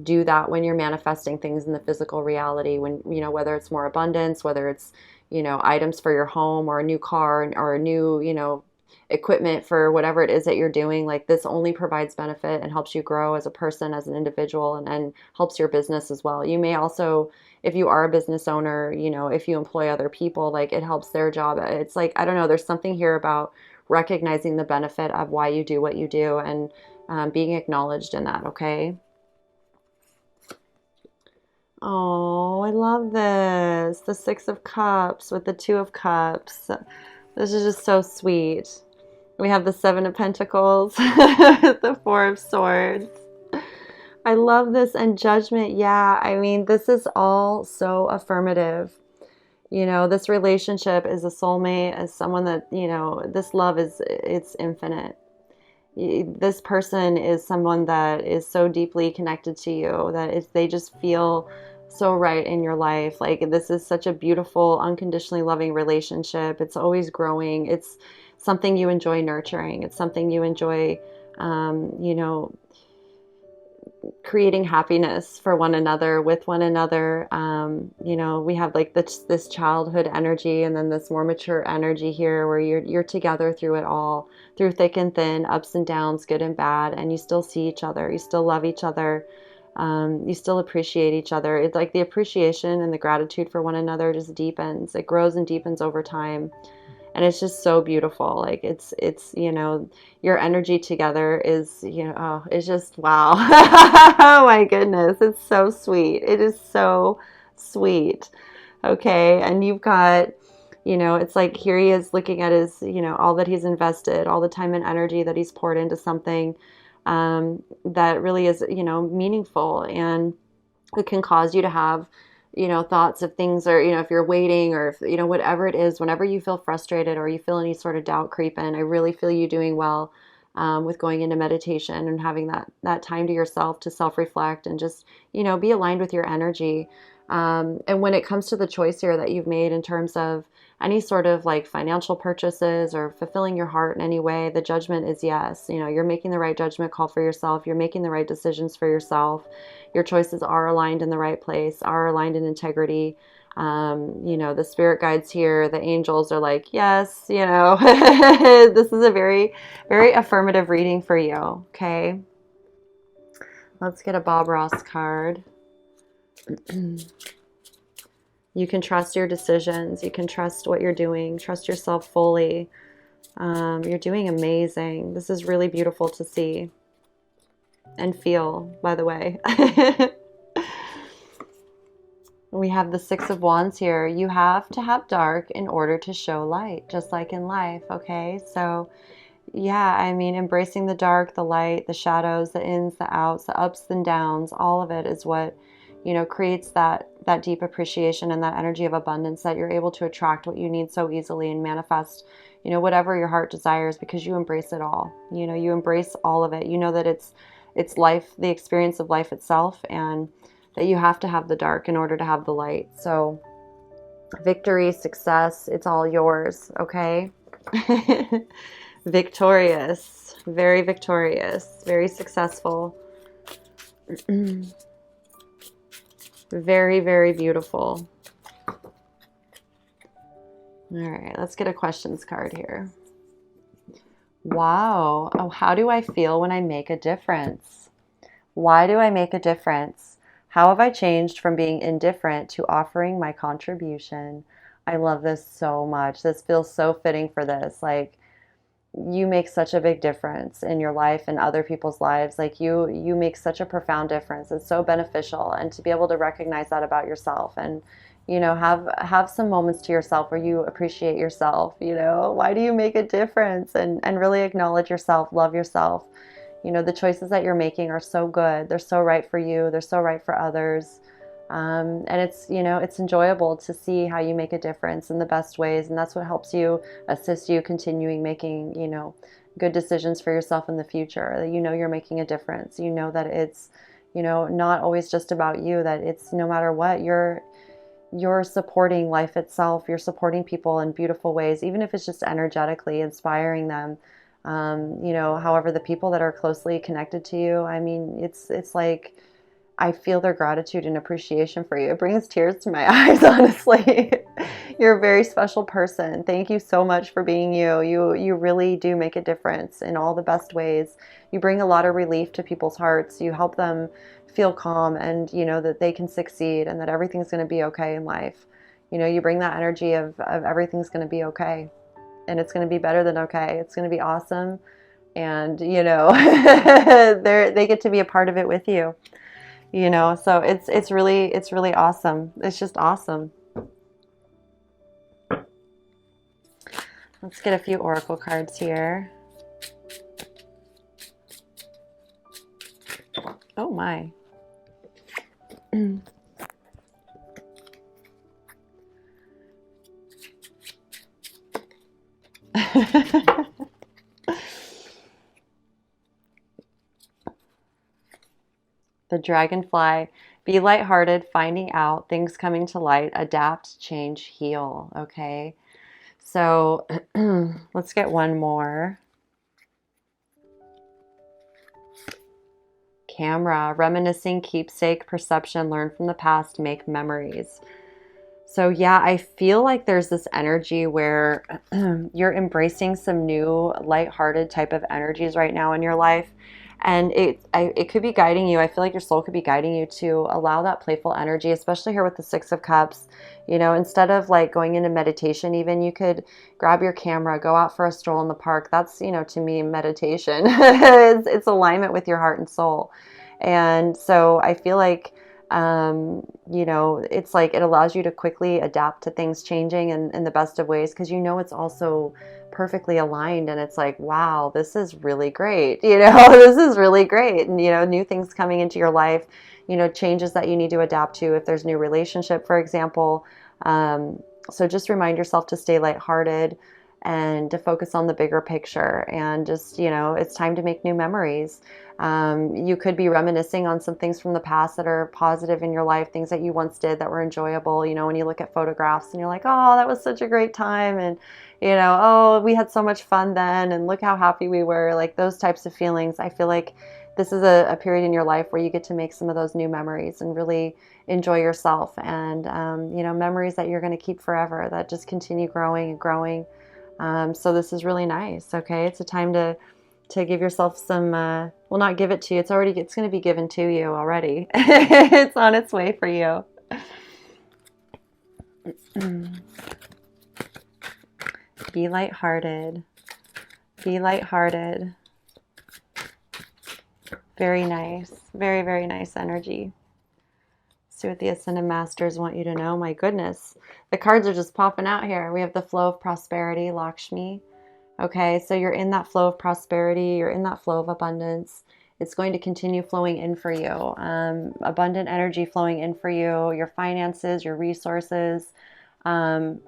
do that when you're manifesting things in the physical reality, when, whether it's more abundance, whether it's, items for your home, or a new car, or a new, equipment for whatever it is that you're doing. Like, this only provides benefit and helps you grow as a person, as an individual, and helps your business as well. You may also, if you are a business owner, if you employ other people, like, it helps their job. It's like, I don't know, there's something here about recognizing the benefit of why you do what you do, and being acknowledged in that. Okay. Oh, I love this. The Six of Cups with the Two of Cups. This is just so sweet. We have the Seven of Pentacles, the Four of Swords. I love this. And Judgment. Yeah, I mean, this is all so affirmative. This relationship is a soulmate, as someone that, this love it's infinite. This person is someone that is so deeply connected to you that they just feel so right in your life. Like, this is such a beautiful, unconditionally loving relationship. It's always growing. It's something you enjoy nurturing. It's something you enjoy, creating happiness for one another, with one another. We have like this childhood energy, and then this more mature energy here, where you're together through it all, through thick and thin, ups and downs, good and bad, and you still see each other, you still love each other, you still appreciate each other. It's like the appreciation and the gratitude for one another just deepens. It grows and deepens over time. And it's just so beautiful. Like, it's your energy together is, it's just wow. Oh my goodness, it's so sweet. It is so sweet. Okay. And you've got, it's like, here he is looking at his, all that he's invested, all the time and energy that he's poured into something that really is, meaningful, and it can cause you to have, thoughts of things, or, if you're waiting, or if, whatever it is, whenever you feel frustrated or you feel any sort of doubt creep in, I really feel you doing well with going into meditation and having that time to yourself to self-reflect and just, be aligned with your energy. And when it comes to the choice here that you've made in terms of any sort of like financial purchases or fulfilling your heart in any way, the judgment is yes. You're making the right judgment call for yourself. You're making the right decisions for yourself. Your choices are aligned in the right place, are aligned in integrity. The spirit guides here, the angels are like, yes, this is a very, very affirmative reading for you. Okay. Let's get a Bob Ross card. You can trust your decisions. You can trust what you're doing. Trust yourself fully. You're doing amazing. This is really beautiful to see and feel, by the way. We have the Six of Wands here. You have to have dark in order to show light, just like in life, okay? So, yeah, I mean, embracing the dark, the light, the shadows, the ins, the outs, the ups and downs, all of it is what, creates that deep appreciation and that energy of abundance, that you're able to attract what you need so easily and manifest, whatever your heart desires, because you embrace it all. You embrace all of it. You know that it's life, the experience of life itself, and that you have to have the dark in order to have the light. So victory, success, it's all yours, okay? Victorious, very victorious, very successful. Very, very beautiful. All right, let's get a questions card here. Wow. Oh, how do I feel when I make a difference? Why do I make a difference? How have I changed from being indifferent to offering my contribution? I love this so much. This feels so fitting for this. Like, you make such a big difference in your life and other people's lives. Like, you make such a profound difference. It's so beneficial, and to be able to recognize that about yourself, and have some moments to yourself where you appreciate yourself. Why do you make a difference? And really acknowledge yourself, love yourself. The choices that you're making are so good. They're so right for you. They're so right for others. And it's enjoyable to see how you make a difference in the best ways. And that's what helps you, assist you continuing making, good decisions for yourself in the future. That you're making a difference. That it's, not always just about you, that it's no matter what, you're supporting life itself. You're supporting people in beautiful ways, even if it's just energetically inspiring them. However, the people that are closely connected to you, I mean, it's like, I feel their gratitude and appreciation for you. It brings tears to my eyes, honestly. You're a very special person. Thank you so much for being you. You really do make a difference in all the best ways. You bring a lot of relief to people's hearts. You help them feel calm, and that they can succeed, and that everything's going to be okay in life. You bring that energy of everything's going to be okay, and it's going to be better than okay. It's going to be awesome. And they get to be a part of it with you. So it's really awesome. It's just awesome. Let's get a few oracle cards here. Oh my. The dragonfly. Be lighthearted, finding out, things coming to light, adapt, change, heal. Okay. So let's get one more. Camera. Reminiscing, keepsake, perception, learn from the past, make memories. So yeah, I feel like there's this energy where you're embracing some new lighthearted type of energies right now in your life. And it could be guiding you. I feel like your soul could be guiding you to allow that playful energy, especially here with the Six of Cups. Instead of like going into meditation, even, you could grab your camera, go out for a stroll in the park. That's, to me, meditation. It's alignment with your heart and soul. And so I feel like, it's like it allows you to quickly adapt to things changing in the best of ways, because it's also perfectly aligned, and it's like, wow, this is really great. This is really great. And new things coming into your life, changes that you need to adapt to if there's new relationship, for example. So just remind yourself to stay lighthearted and to focus on the bigger picture, and just, it's time to make new memories. You could be reminiscing on some things from the past that are positive in your life, things that you once did that were enjoyable. When you look at photographs and you're like, oh, that was such a great time. And, oh, we had so much fun then, and look how happy we were. Like, those types of feelings. I feel like this is a period in your life where you get to make some of those new memories and really enjoy yourself. And, memories that you're going to keep forever, that just continue growing and growing. So this is really nice. Okay. It's a time to give yourself some, well, not give it to you. It's going to be given to you already. It's on its way for you. Be lighthearted. Be lighthearted. Very nice. Very, very nice energy. See what the Ascended Masters want you to know. My goodness. The cards are just popping out here. We have the flow of prosperity, Lakshmi. Okay, so you're in that flow of prosperity. You're in that flow of abundance. It's going to continue flowing in for you. Abundant energy flowing in for you, your finances, your resources. And,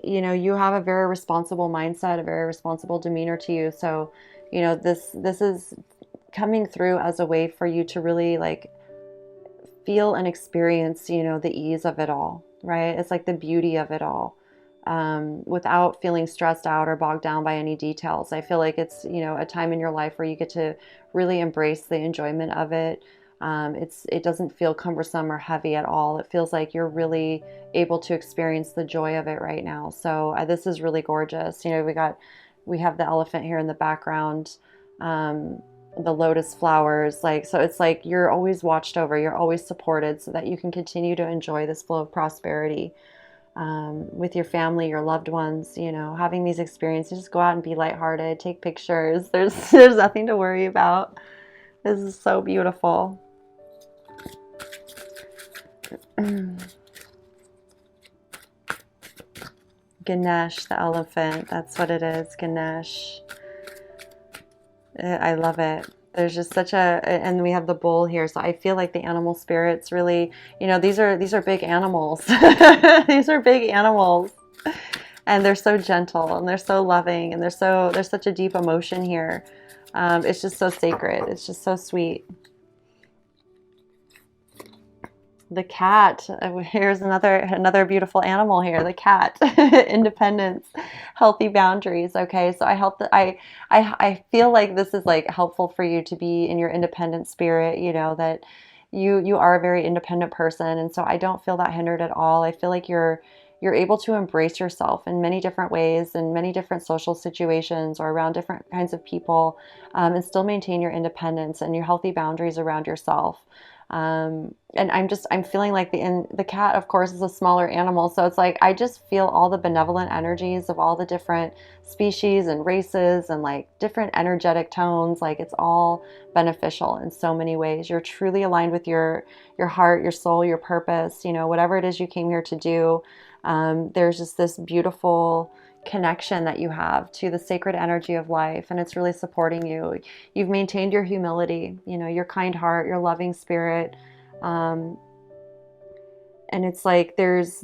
you have a very responsible mindset, a very responsible demeanor to you. So, this is coming through as a way for you to really like feel and experience, the ease of it all, right? It's like the beauty of it all, without feeling stressed out or bogged down by any details. I feel like it's, a time in your life where you get to really embrace the enjoyment of it. It doesn't feel cumbersome or heavy at all. It feels like you're really able to experience the joy of it right now. So this is really gorgeous. We have the elephant here in the background. the lotus flowers. Like, so it's like you're always watched over, you're always supported so that you can continue to enjoy this flow of prosperity with your family, your loved ones, you know, having these experiences. Just go out and be lighthearted, take pictures. There's nothing to worry about. This is so beautiful. Ganesh, the elephant. That's what it is, Ganesh. I love it. There's just such a, and we have the bull here. So I feel like the animal spirits really, you know, these are big animals. These are big animals. And they're so gentle and they're so loving and there's such a deep emotion here. It's just so sacred. It's just so sweet. The cat. Here's another beautiful animal here. The cat. Independence, healthy boundaries. Okay, so I feel like this is like helpful for you to be in your independent spirit. You know that you are a very independent person, and so I don't feel that hindered at all. I feel like you're able to embrace yourself in many different ways, in many different social situations, or around different kinds of people, and still maintain your independence and your healthy boundaries around yourself. And I'm feeling like the cat, of course, is a smaller animal. So it's like, I just feel all the benevolent energies of all the different species and races and like different energetic tones. Like it's all beneficial in so many ways. You're truly aligned with your heart, your soul, your purpose, you know, whatever it is you came here to do. There's just this beautiful connection that you have to the sacred energy of life, and it's really supporting you. You've maintained your humility, you know, your kind heart, your loving spirit. Um, and it's like there's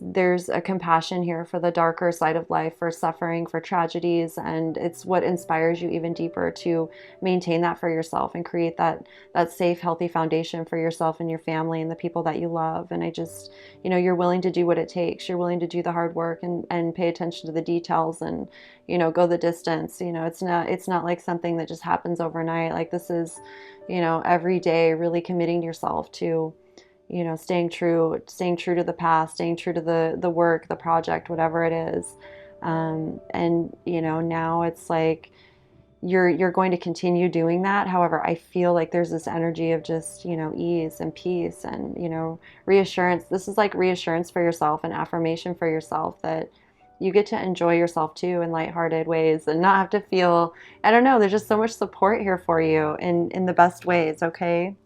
a compassion here for the darker side of life, for suffering, for tragedies, and it's what inspires you even deeper to maintain that for yourself and create that safe, healthy foundation for yourself and your family and the people that you love. And I just, you know, you're willing to do what it takes. You're willing to do the hard work and pay attention to the details and, you know, go the distance. You know, it's not like something that just happens overnight. Like this is, you know, every day really committing yourself to, you know, staying true to the past, staying true to the work, the project, whatever it is. And you know, now it's like you're going to continue doing that. However, I feel like there's this energy of just, you know, ease and peace and, you know, reassurance. This is like reassurance for yourself and affirmation for yourself that you get to enjoy yourself too in lighthearted ways and not have to feel, I don't know, there's just so much support here for you in the best ways, okay?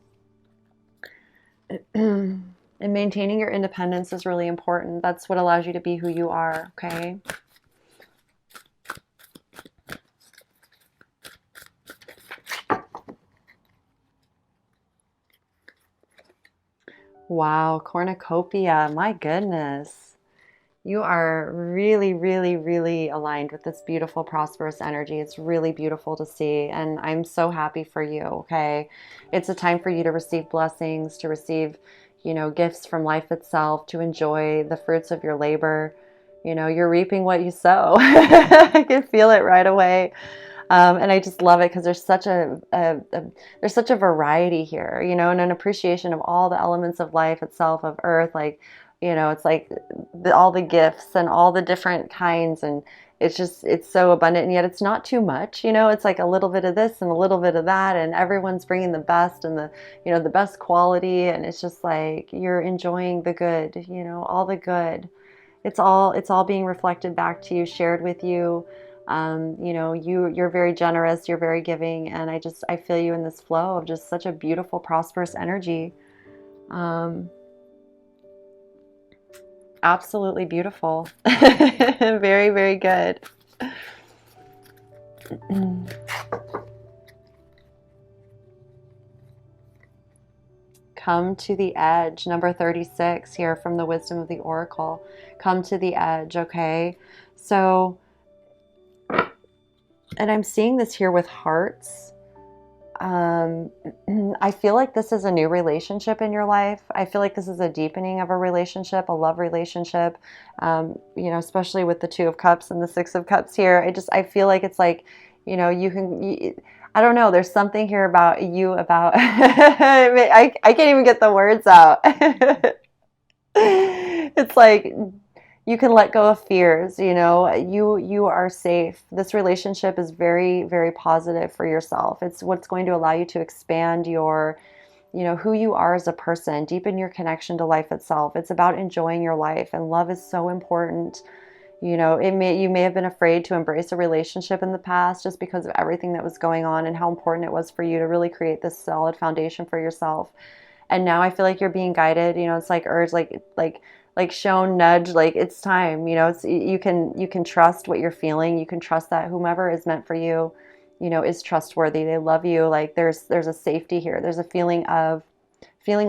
And maintaining your independence is really important. That's what allows you to be who you are, okay? Wow, cornucopia, my goodness. You are really, really, really aligned with this beautiful, prosperous energy. It's really beautiful to see, and I'm so happy for you, okay? It's a time for you to receive blessings, to receive, you know, gifts from life itself, to enjoy the fruits of your labor. You know, you're reaping what you sow. I can feel it right away. And I just love it because there's there's such a variety here, you know, and an appreciation of all the elements of life itself, of earth, like, you know, it's like all the gifts and all the different kinds, and it's so abundant, and yet it's not too much, you know, it's like a little bit of this and a little bit of that, and everyone's bringing the best and the, you know, the best quality, and it's just like you're enjoying the good, you know, all the good. It's all being reflected back to you, shared with you. You know, you're very generous, you're very giving, and I feel you in this flow of just such a beautiful, prosperous energy. Um, Absolutely beautiful. Very, very good. Come to the edge, number 36 here from the Wisdom of the Oracle. Come to the edge, okay? So, and I'm seeing this here with hearts. Um, I feel like this is a new relationship in your life. I feel like this is a deepening of a relationship, a love relationship, you know, especially with the Two of Cups and the Six of Cups here. I feel like it's like, you know, I don't know, there's something here about you, about, I can't even get the words out. It's like You can let go of fears, you know, you are safe. This relationship is very, very positive for yourself. It's what's going to allow you to expand your, you know, who you are as a person, deepen your connection to life itself. It's about enjoying your life, and love is so important. You know, you may have been afraid to embrace a relationship in the past just because of everything that was going on and how important it was for you to really create this solid foundation for yourself. And now I feel like you're being guided, you know, it's like urge, like shown, nudge, like it's time, you know, it's, you can trust what you're feeling. You can trust that whomever is meant for you, you know, is trustworthy. They love you. Like there's a safety here. There's a feeling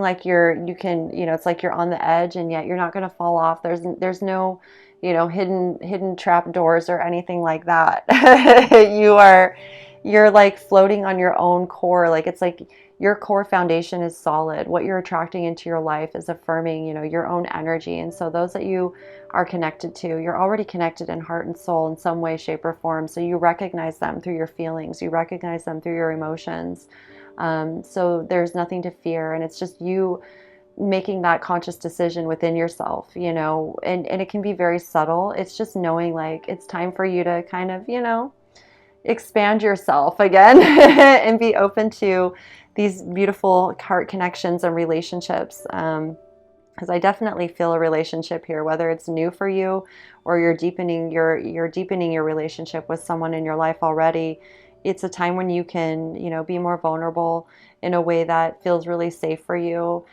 like you can, you know, it's like you're on the edge and yet you're not going to fall off. There's no, you know, hidden trap doors or anything like that. You're like floating on your own core. Like it's like your core foundation is solid. What you're attracting into your life is affirming, you know, your own energy. And so those that you are connected to, you're already connected in heart and soul in some way, shape, or form. So you recognize them through your feelings. You recognize them through your emotions. So there's nothing to fear, and it's just you making that conscious decision within yourself, you know, and it can be very subtle. It's just knowing like it's time for you to kind of, you know, expand yourself again and be open to these beautiful heart connections and relationships. Because I definitely feel a relationship here, whether it's new for you or you're deepening your relationship with someone in your life already. It's a time when you can, you know, be more vulnerable in a way that feels really safe for you.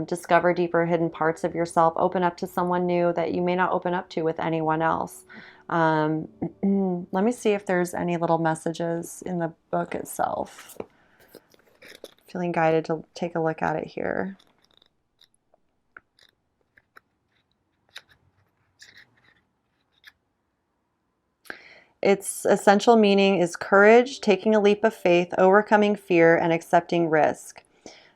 Discover deeper hidden parts of yourself. Open up to someone new that you may not open up to with anyone else. Um, Let me see if there's any little messages in the book itself. Feeling guided to take a look at it here. Its essential meaning is courage, taking a leap of faith, overcoming fear, and accepting risk.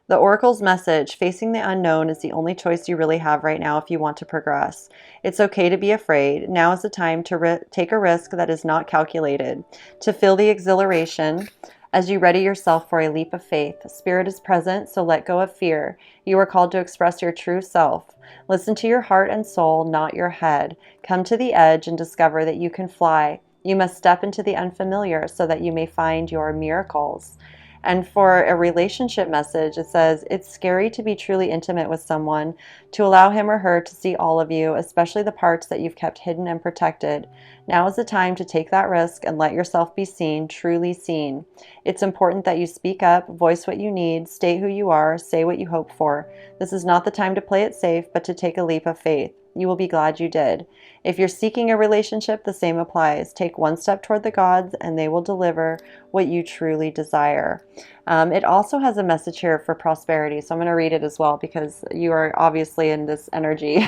The Oracle's message, facing the unknown, is the only choice you really have right now if you want to progress. It's okay to be afraid. Now is the time to take a risk that is not calculated, to feel the exhilaration as you ready yourself for a leap of faith. Spirit is present, so let go of fear. You are called to express your true self. Listen to your heart and soul, not your head. Come to the edge and discover that you can fly. You must step into the unfamiliar so that you may find your miracles. And for a relationship message, it says, it's scary to be truly intimate with someone, to allow him or her to see all of you, especially the parts that you've kept hidden and protected. Now is the time to take that risk and let yourself be seen, truly seen. It's important that you speak up, voice what you need, state who you are, say what you hope for. This is not the time to play it safe, but to take a leap of faith. You will be glad you did. If you're seeking a relationship, the same applies. Take one step toward the gods, and they will deliver what you truly desire. It also has a message here for prosperity, so I'm going to read it as well because you are obviously in this energy.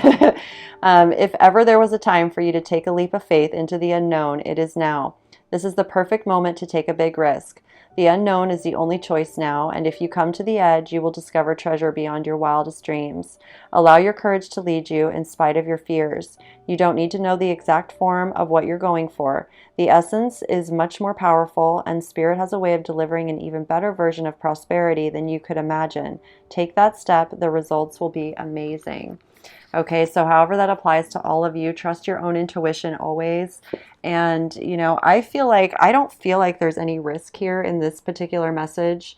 If ever there was a time for you to take a leap of faith into the unknown, it is now. This is the perfect moment to take a big risk. The unknown is the only choice now, and if you come to the edge, you will discover treasure beyond your wildest dreams. Allow your courage to lead you in spite of your fears. You don't need to know the exact form of what you're going for. The essence is much more powerful, and Spirit has a way of delivering an even better version of prosperity than you could imagine. Take that step. The results will be amazing. Okay, so however that applies to all of you, trust your own intuition always. And, you know, I don't feel like there's any risk here in this particular message,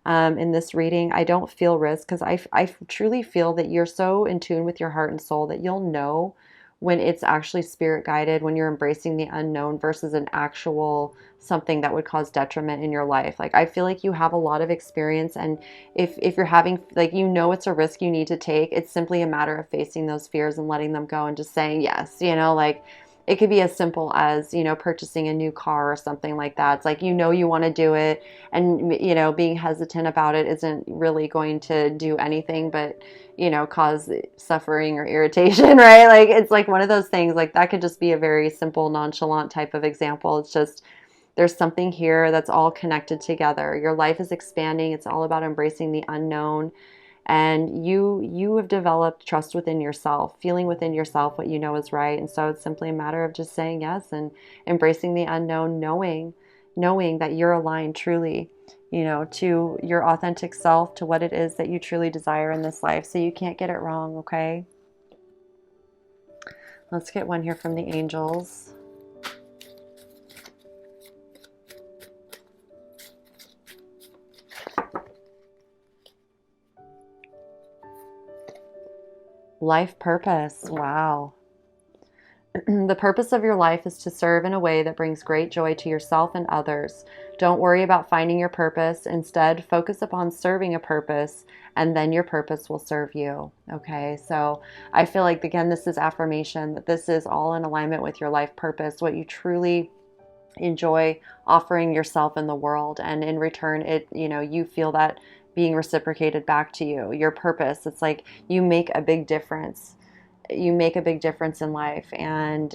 in this reading. I don't feel risk because I truly feel that you're so in tune with your heart and soul that you'll know when it's actually spirit guided, when you're embracing the unknown versus an actual something that would cause detriment in your life. Like, I feel like you have a lot of experience, and if you're having, like, you know, it's a risk you need to take, it's simply a matter of facing those fears and letting them go and just saying yes, you know, like it could be as simple as, you know, purchasing a new car or something like that. It's like, you know, you want to do it, and, you know, being hesitant about it isn't really going to do anything but, you know, cause suffering or irritation, right? Like, it's like one of those things, like that could just be a very simple, nonchalant type of example. It's just, there's something here that's all connected together. Your life is expanding. It's all about embracing the unknown. And you have developed trust within yourself, feeling within yourself what you know is right. And so it's simply a matter of just saying yes and embracing the unknown, knowing that you're aligned truly, you know, to your authentic self, to what it is that you truly desire in this life. So you can't get it wrong, okay? Let's get one here from the angels. Life purpose. Wow. The purpose of your life is to serve in a way that brings great joy to yourself and others. Don't worry about finding your purpose. Instead, focus upon serving a purpose, and then your purpose will serve you. Okay, so I feel like, again, this is affirmation that this is all in alignment with your life purpose, what you truly enjoy offering yourself in the world. And in return, you feel that being reciprocated back to you, your purpose. It's like you make a big difference. You make a big difference in life, and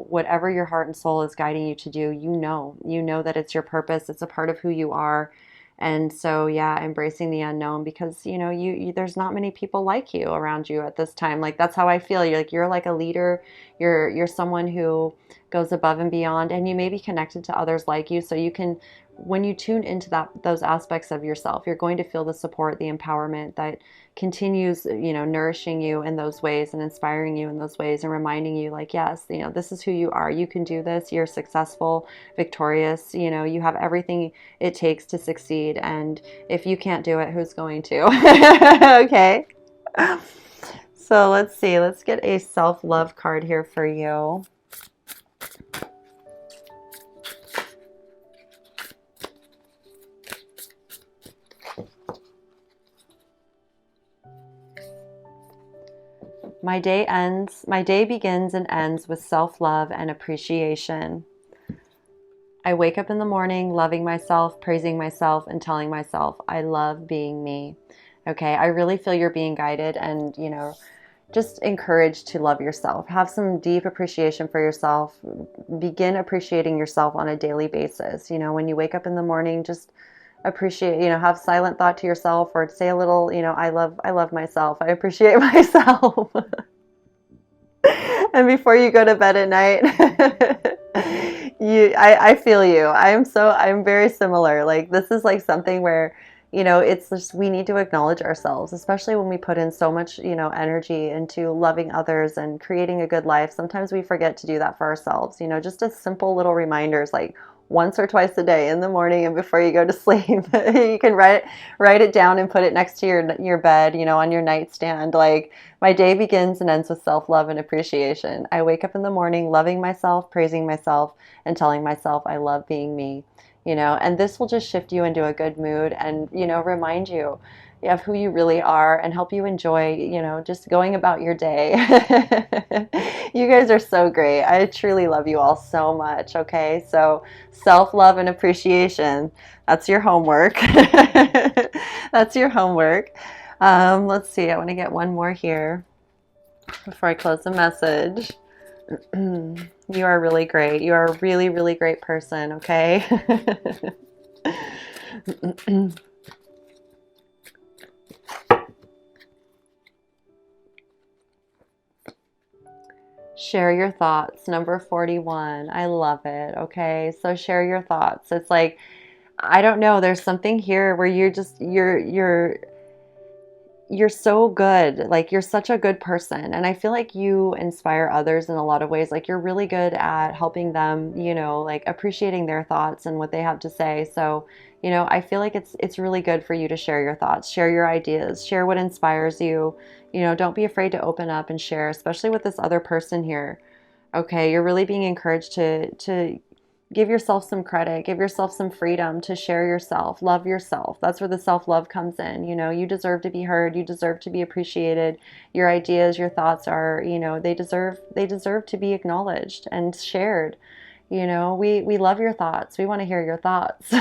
whatever your heart and soul is guiding you to do, you know that it's your purpose. It's a part of who you are. And so, yeah, embracing the unknown, because you there's not many people like you around you at this time. Like, that's how I feel. You're like a leader. You're someone who goes above and beyond, and you may be connected to others like you, so you can, when you tune into those aspects of yourself, you're going to feel the support, the empowerment that continues, nourishing you in those ways and inspiring you in those ways and reminding you, like, yes, this is who you are. You can do this. You're successful, victorious. You have everything it takes to succeed. And if you can't do it, who's going to? Okay. So let's see. Let's get a self-love card here for you. My day begins and ends with self-love and appreciation. I wake up in the morning loving myself, praising myself, and telling myself I love being me. Okay, I really feel you're being guided and, just encouraged to love yourself. Have some deep appreciation for yourself. Begin appreciating yourself on a daily basis. When you wake up in the morning, just appreciate, have silent thought to yourself, or say a little, I love myself. I appreciate myself. And before you go to bed at night, I feel you. I'm very similar. Like, this is like something where, it's just, we need to acknowledge ourselves, especially when we put in so much, energy into loving others and creating a good life. Sometimes we forget to do that for ourselves. Just as simple little reminders, like once or twice a day, in the morning and before you go to sleep. You can write it down and put it next to your bed, on your nightstand. Like, my day begins and ends with self-love and appreciation. I wake up in the morning loving myself, praising myself, and telling myself I love being me. And this will just shift you into a good mood and, remind you of who you really are and help you enjoy, just going about your day. You guys are so great. I truly love you all so much. Okay. So self-love and appreciation, that's your homework. That's your homework. Let's see. I want to get one more here before I close the message. You are really great. You are a really, really great person, okay? Share your thoughts. Number 41. I love it. Okay. So share your thoughts. It's like, I don't know, there's something here where you're so good. Like, you're such a good person. And I feel like you inspire others in a lot of ways. Like, you're really good at helping them, like appreciating their thoughts and what they have to say. So, I feel like it's really good for you to share your thoughts, share your ideas, share what inspires you. Don't be afraid to open up and share, especially with this other person here. Okay, you're really being encouraged to give yourself some credit, give yourself some freedom to share yourself, love yourself. That's where the self-love comes in. You deserve to be heard, you deserve to be appreciated. Your ideas, your thoughts are, they deserve to be acknowledged and shared. We love your thoughts. We want to hear your thoughts.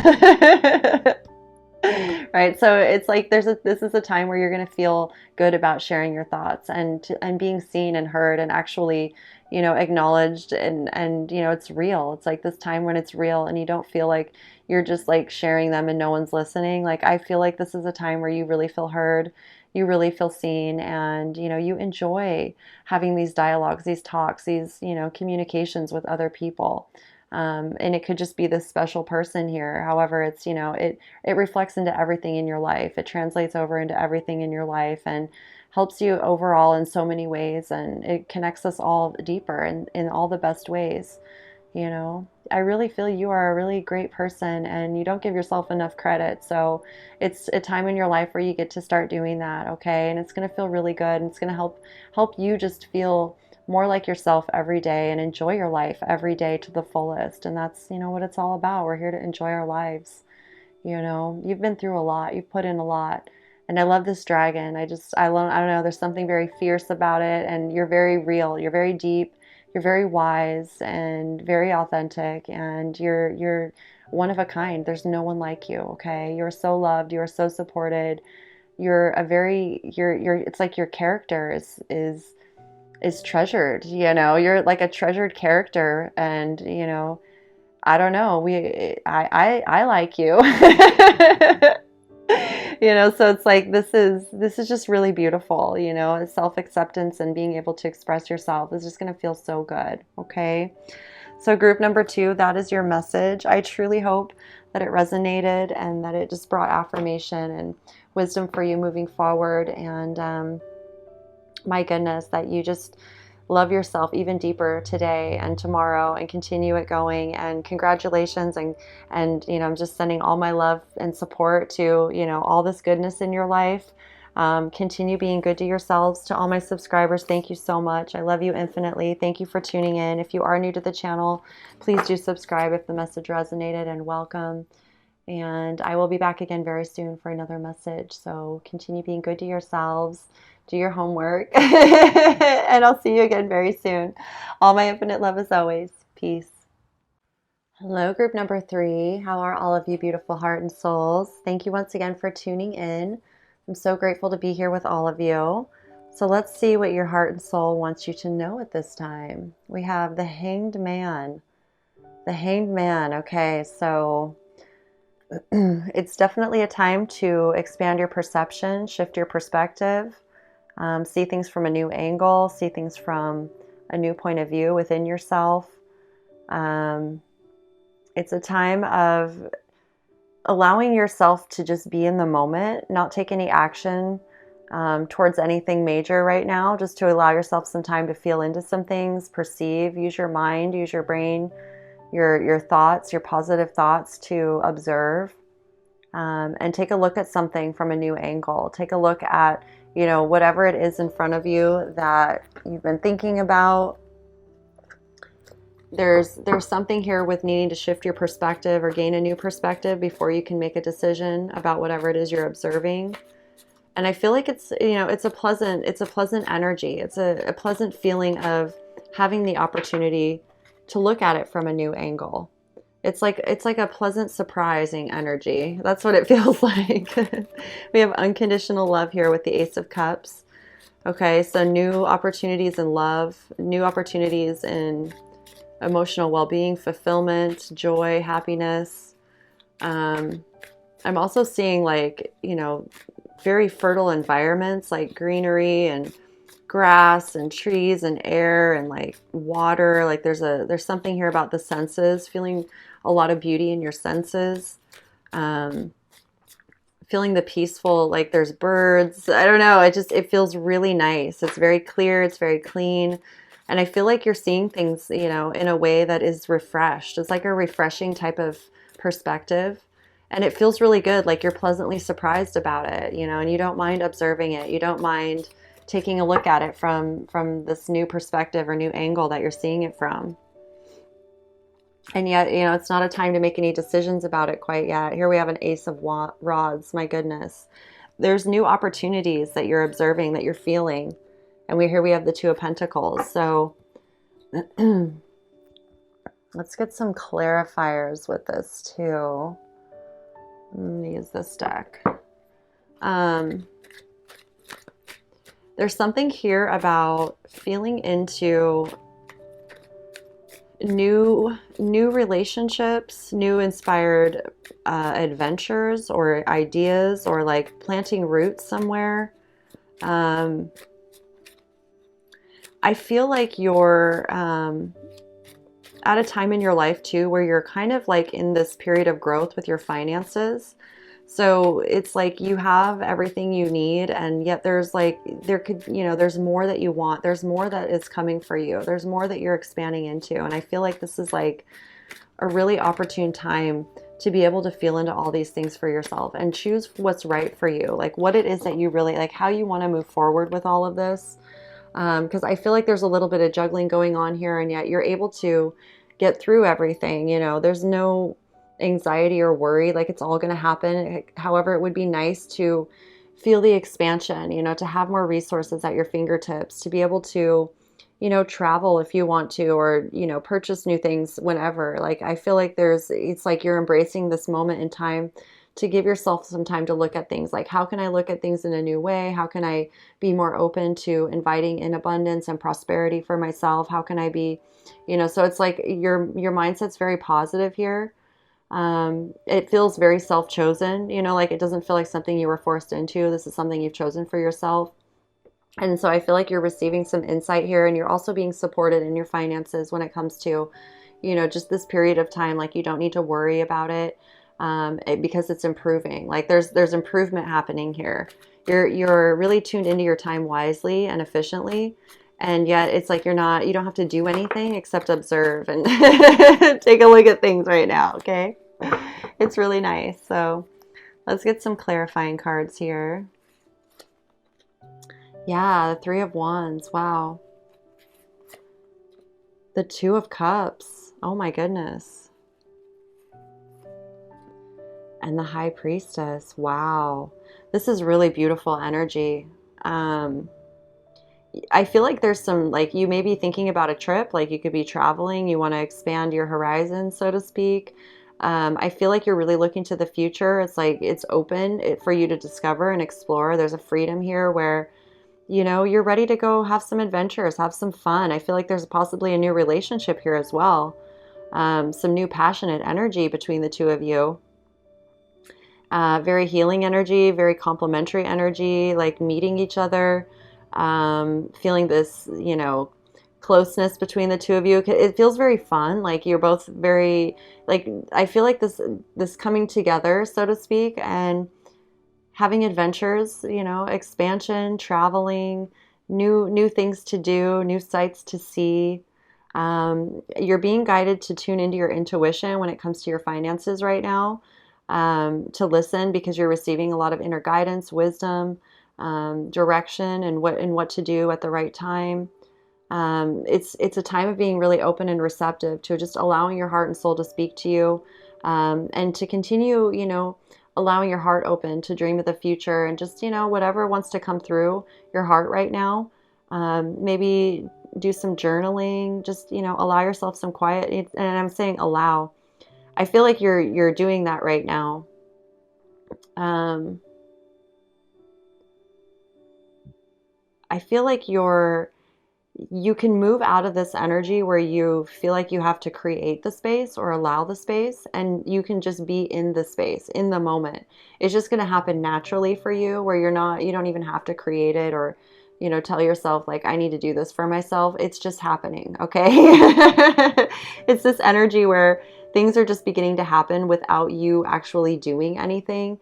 Right. So it's like this is a time where you're going to feel good about sharing your thoughts and being seen and heard and actually, acknowledged and it's real. It's like this time when it's real and you don't feel like you're just like sharing them and no one's listening. Like, I feel like this is a time where you really feel heard, you really feel seen, and you enjoy having these dialogues, these talks, these communications with other people. And it could just be this special person here. However, it's, it reflects into everything in your life. It translates over into everything in your life. And helps you overall in so many ways, and it connects us all deeper in all the best ways. You know, I really feel you are a really great person and you don't give yourself enough credit. So it's a time in your life where you get to start doing that, okay? And it's going to feel really good, and it's going to help you just feel more like yourself every day and enjoy your life every day to the fullest. And that's, you know, what it's all about. We're here to enjoy our lives. You know, you've been through a lot, you've put in a lot. And I love this dragon. I don't know, there's something very fierce about it, and you're very real, you're very deep, you're very wise and very authentic, and you're one of a kind. There's no one like you, okay? You're so loved, you're so supported. You're a very you're it's like your character is treasured, you know. You're like a treasured character, and you know, I don't know. I like you. You know, so it's like this is just really beautiful, you know. Self-acceptance and being able to express yourself is just going to feel so good, okay? So group number 2, that is your message. I truly hope that it resonated and that it just brought affirmation and wisdom for you moving forward, and my goodness, that you just love yourself even deeper today and tomorrow and continue it going. And congratulations, and you know, I'm just sending all my love and support to, you know, all this goodness in your life. Continue being good to yourselves. To all my subscribers, thank you so much. I love you infinitely. Thank you for tuning in. If you are new to the channel, please do subscribe if the message resonated, and welcome. And I will be back again very soon for another message. So continue being good to yourselves. Do your homework. And I'll see you again very soon. All my infinite love as always. Peace. Hello, group number 3. How are all of you beautiful heart and souls? Thank you once again for tuning in. I'm so grateful to be here with all of you. So let's see what your heart and soul wants you to know at this time. We have the Hanged Man. The Hanged Man. Okay, so it's definitely a time to expand your perception, shift your perspective, see things from a new angle, see things from a new point of view within yourself. It's a time of allowing yourself to just be in the moment, not take any action towards anything major right now, just to allow yourself some time to feel into some things, perceive, use your mind, use your brain, your thoughts, your positive thoughts to observe, and take a look at something from a new angle. Take a look at, you know, whatever it is in front of you that you've been thinking about. There's something here with needing to shift your perspective or gain a new perspective before you can make a decision about whatever it is you're observing. And I feel like it's, you know, it's a pleasant energy. It's a pleasant feeling of having the opportunity to look at it from a new angle. It's like a pleasant, surprising energy. That's what it feels like. We have unconditional love here with the Ace of Cups. Okay, so new opportunities in love, new opportunities in emotional well-being, fulfillment, joy, happiness. I'm also seeing, like, you know, very fertile environments, like greenery and grass and trees and air and like water. Like there's something here about the senses, feeling a lot of beauty in your senses, feeling the peaceful, like there's birds. I don't know, it feels really nice. It's very clear, it's very clean, and I feel like you're seeing things, you know, in a way that is refreshed. It's like a refreshing type of perspective, and it feels really good, like you're pleasantly surprised about it, you know, and you don't mind observing it. You don't mind taking a look at it from this new perspective or new angle that you're seeing it from. And yet, you know, it's not a time to make any decisions about it quite yet. Here we have an Ace of Rods. My goodness. There's new opportunities that you're observing, that you're feeling. And here we have the Two of Pentacles. So let's get some clarifiers with this too. I'm going to use this deck. There's something here about feeling into new relationships, new inspired adventures or ideas, or like planting roots somewhere. I feel like you're at a time in your life too where you're kind of like in this period of growth with your finances. So it's like you have everything you need, and yet there's like, there could, there's more that you want. There's more that is coming for you. There's more that you're expanding into. And I feel like this is like a really opportune time to be able to feel into all these things for yourself and choose what's right for you, like what it is that you really like, how you want to move forward with all of this. Because I feel like there's a little bit of juggling going on here, and yet you're able to get through everything. There's no anxiety or worry, like it's all going to happen. However, it would be nice to feel the expansion, to have more resources at your fingertips, to be able to travel if you want to, or, purchase new things whenever. Like, I feel like it's like you're embracing this moment in time to give yourself some time to look at things like, how can I look at things in a new way? How can I be more open to inviting in abundance and prosperity for myself? How can I be, so it's like your mindset's very positive here. It feels very self-chosen, like it doesn't feel like something you were forced into. This is something you've chosen for yourself. And so I feel like you're receiving some insight here, and you're also being supported in your finances when it comes to, just this period of time. Like, you don't need to worry about because it's improving. Like, there's improvement happening here. You're really tuned into your time wisely and efficiently. And yet it's like you don't have to do anything except observe and take a look at things right now. Okay. It's really nice. So let's get some clarifying cards here. Yeah, the Three of Wands. Wow. The Two of Cups. Oh my goodness. And the High Priestess. Wow. This is really beautiful energy. I feel like there's some, like, you may be thinking about a trip, like you could be traveling, you want to expand your horizon, so to speak. I feel like you're really looking to the future. It's like it's open for you to discover and explore. There's a freedom here where you're ready to go have some adventures, have some fun. I feel like there's possibly a new relationship here as well. Some new passionate energy between the two of you. Very healing energy, very complementary energy, like meeting each other, feeling this, closeness between the two of you. It feels very fun. Like, you're both very, like, I feel like this coming together, so to speak, and having adventures, expansion, traveling, new things to do, new sights to see. You're being guided to tune into your intuition when it comes to your finances right now, to listen, because you're receiving a lot of inner guidance, wisdom, direction, and what to do at the right time. It's a time of being really open and receptive to just allowing your heart and soul to speak to you, and to continue, allowing your heart open to dream of the future, and just, whatever wants to come through your heart right now. Maybe do some journaling, just, allow yourself some quiet. And I'm saying allow. I feel like you're doing that right now. I feel like you can move out of this energy where you feel like you have to create the space or allow the space, and you can just be in the space, in the moment. It's just going to happen naturally for you, where you don't even have to create it, or, tell yourself like, I need to do this for myself. It's just happening. Okay. It's this energy where things are just beginning to happen without you actually doing anything.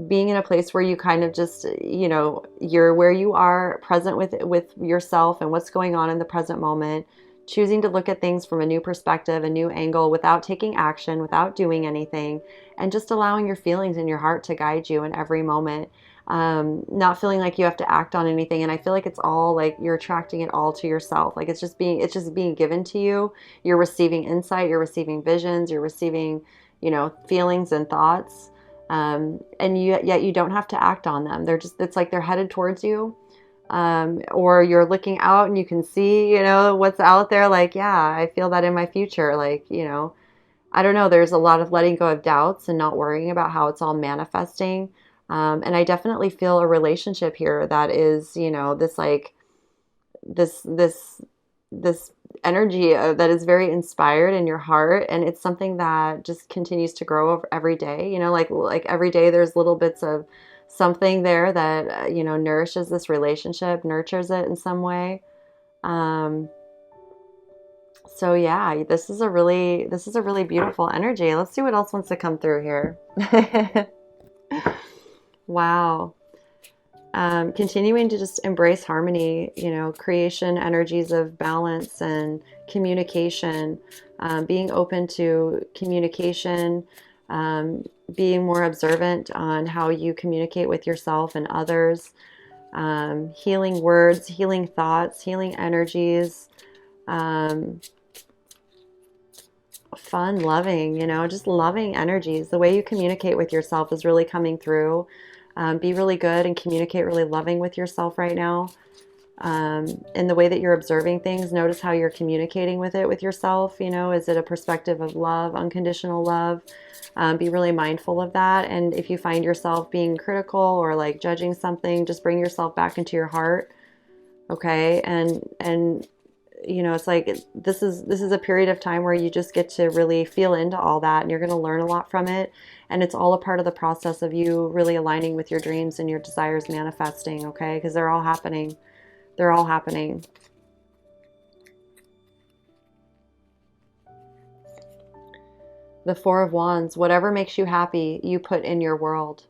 Being in a place where you kind of just, you're where you are, present with yourself and what's going on in the present moment, choosing to look at things from a new perspective, a new angle, without taking action, without doing anything, and just allowing your feelings and your heart to guide you in every moment. Not feeling like you have to act on anything. And I feel like it's all like you're attracting it all to yourself. Like, it's just being given to you. You're receiving insight, you're receiving visions, you're receiving, feelings and thoughts. And yet you don't have to act on them. It's like they're headed towards you. Or you're looking out and you can see, what's out there. Like, yeah, I feel that in my future. Like, I don't know, there's a lot of letting go of doubts and not worrying about how it's all manifesting. And I definitely feel a relationship here that is, this like, this energy that is very inspired in your heart, and it's something that just continues to grow over every day. Like every day there's little bits of something there that nourishes this relationship, nurtures it in some way. So yeah, this is a really beautiful energy. Let's see what else wants to come through here. Wow. Continuing to just embrace harmony, creation energies of balance and communication, being open to communication, um, being more observant on how you communicate with yourself and others, healing words, healing thoughts, healing energies, um, fun, loving, just loving energies. The way you communicate with yourself is really coming through. Be really good and communicate really loving with yourself right now. In the way that you're observing things, notice how you're communicating with it with yourself. Is it a perspective of love, unconditional love? Be really mindful of that. And if you find yourself being critical or like judging something, just bring yourself back into your heart. Okay. And it's like this is a period of time where you just get to really feel into all that, and you're going to learn a lot from it. And it's all a part of the process of you really aligning with your dreams and your desires manifesting, okay? Because they're all happening. They're all happening. The Four of Wands, whatever makes you happy, you put in your world.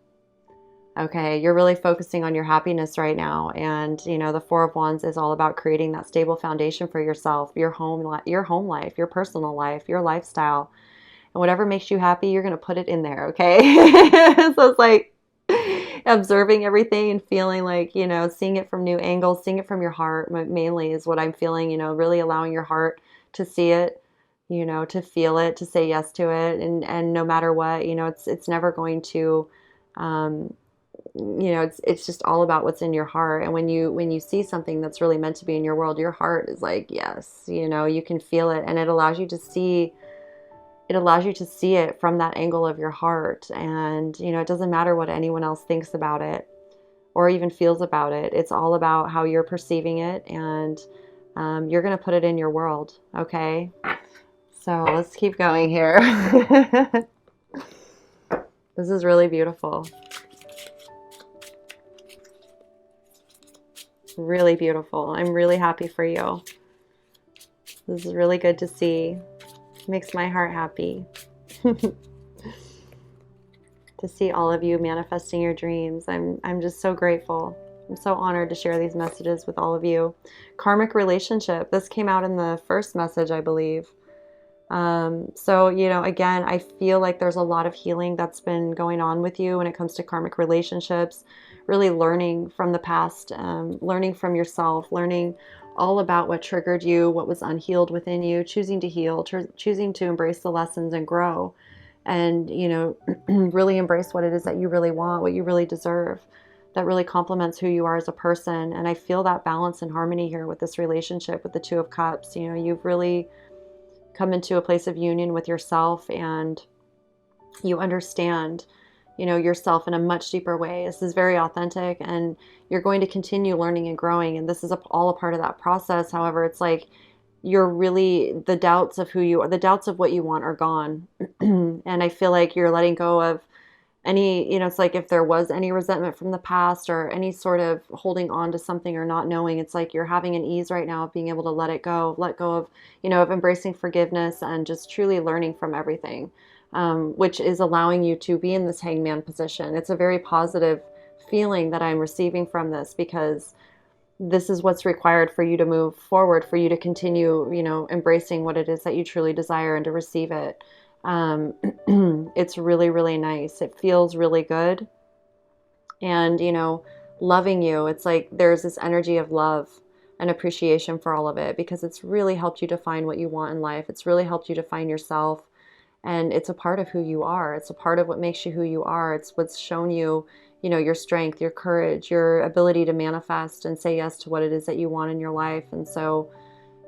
Okay, you're really focusing on your happiness right now. And, the Four of Wands is all about creating that stable foundation for yourself, your home life, your personal life, your lifestyle. And whatever makes you happy, you're going to put it in there, okay? So it's like observing everything and feeling like, seeing it from new angles, seeing it from your heart mainly is what I'm feeling, really allowing your heart to see it, to feel it, to say yes to it. And no matter what, it's never going to, um, it's just all about what's in your heart. And when you see something that's really meant to be in your world, your heart is like, yes, you can feel it, and it allows you to see it from that angle of your heart. And it doesn't matter what anyone else thinks about it or even feels about it. It's all about how you're perceiving it, and you're going to put it in your world. Okay, so let's keep going here. This is really beautiful. Really beautiful. I'm really happy for you. This is really good to see. Makes my heart happy. To see all of you manifesting your dreams. I'm just so grateful. I'm so honored to share these messages with all of you. Karmic relationship. This came out in the first message, I believe. So, again, I feel like there's a lot of healing that's been going on with you when it comes to karmic relationships, really learning from the past, learning from yourself, learning all about what triggered you, what was unhealed within you, choosing to heal, choosing to embrace the lessons and grow, and, really embrace what it is that you really want, what you really deserve, that really complements who you are as a person. And I feel that balance and harmony here with this relationship with the Two of Cups. You've really come into a place of union with yourself, and you understand, yourself in a much deeper way. This is very authentic, and you're going to continue learning and growing. And this is all a part of that process. However, it's like the doubts of who you are, the doubts of what you want are gone. And I feel like you're letting go of any, it's like if there was any resentment from the past or any sort of holding on to something or not knowing, it's like you're having an ease right now of being able to let go of, of embracing forgiveness and just truly learning from everything, which is allowing you to be in this hangman position. It's a very positive feeling that I'm receiving from this, because this is what's required for you to move forward, for you to continue, embracing what it is that you truly desire and to receive it. It's really, really nice. It feels really good. And, loving you, it's like there's this energy of love and appreciation for all of it, because it's really helped you define what you want in life. It's really helped you define yourself. And it's a part of who you are. It's a part of what makes you who you are. It's what's shown you, your strength, your courage, your ability to manifest and say yes to what it is that you want in your life. And so,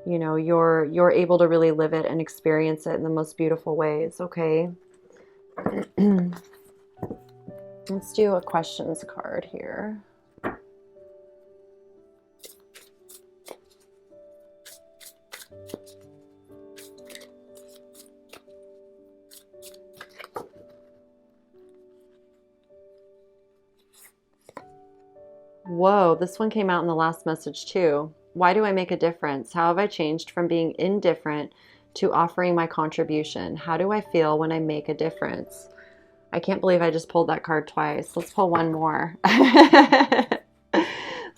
you're able to really live it and experience it in the most beautiful ways. Okay. Let's do a questions card here. Whoa, this one came out in the last message too. Why do I make a difference? How have I changed from being indifferent to offering my contribution? How do I feel when I make a difference? I can't believe I just pulled that card twice. Let's pull one more.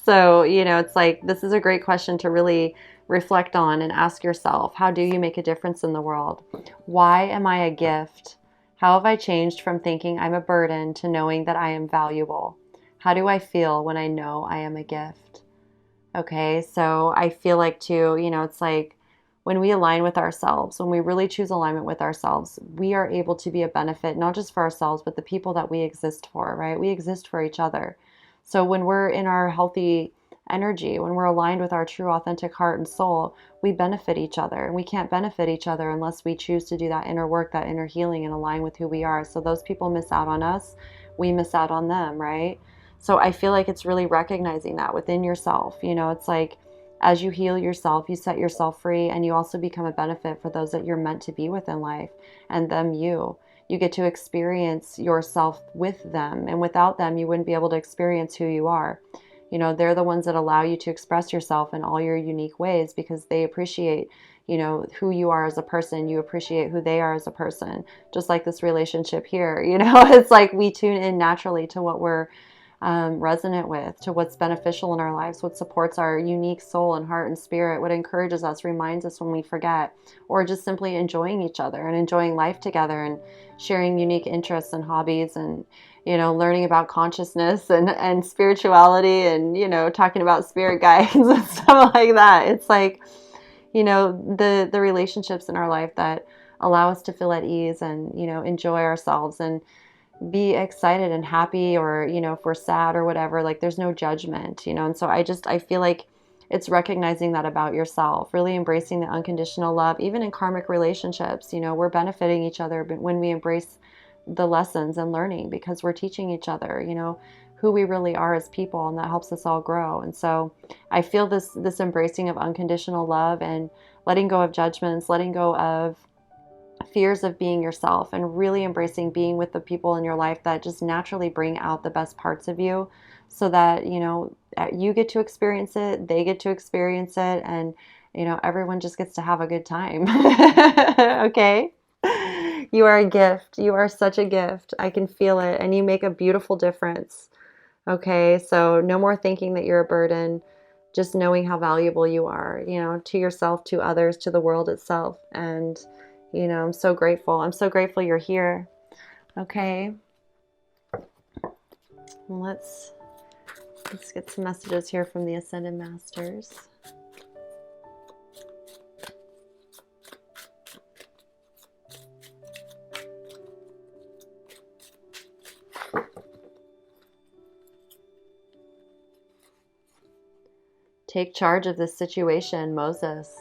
So, it's like, this is a great question to really reflect on and ask yourself, how do you make a difference in the world? Why am I a gift? How have I changed from thinking I'm a burden to knowing that I am valuable? How do I feel when I know I am a gift? Okay, so I feel like too, it's like when we align with ourselves, when we really choose alignment with ourselves, we are able to be a benefit, not just for ourselves, but the people that we exist for, right? We exist for each other. So when we're in our healthy energy, when we're aligned with our true authentic heart and soul, we benefit each other. And we can't benefit each other unless we choose to do that inner work, that inner healing, and align with who we are. So those people miss out on us, we miss out on them, right? So I feel like it's really recognizing that within yourself. It's like as you heal yourself, you set yourself free, and you also become a benefit for those that you're meant to be with in life, and them you. You get to experience yourself with them, and without them, you wouldn't be able to experience who you are. They're the ones that allow you to express yourself in all your unique ways because they appreciate, who you are as a person. You appreciate who they are as a person. Just like this relationship here, it's like we tune in naturally to what we're resonant with, to what's beneficial in our lives, what supports our unique soul and heart and spirit, what encourages us, reminds us when we forget, or just simply enjoying each other and enjoying life together and sharing unique interests and hobbies and, learning about consciousness and spirituality and, talking about spirit guides and stuff like that. It's like, the relationships in our life that allow us to feel at ease and, enjoy ourselves and be excited and happy, or if we're sad or whatever, like there's no judgment, and so I feel like it's recognizing that about yourself, really embracing the unconditional love. Even in karmic relationships, we're benefiting each other when we embrace the lessons and learning, because we're teaching each other who we really are as people, and that helps us all grow. And so I feel this embracing of unconditional love and letting go of judgments, letting go of fears of being yourself, and really embracing being with the people in your life that just naturally bring out the best parts of you, so that you get to experience it, they get to experience it, and everyone just gets to have a good time. Okay, you are a gift. You are such a gift. I can feel it, and you make a beautiful difference. Okay, so no more thinking that you're a burden, just knowing how valuable you are, to yourself, to others, to the world itself. And I'm so grateful. I'm so grateful you're here. Okay. Let's get some messages here from the Ascended Masters. Take charge of this situation, Moses.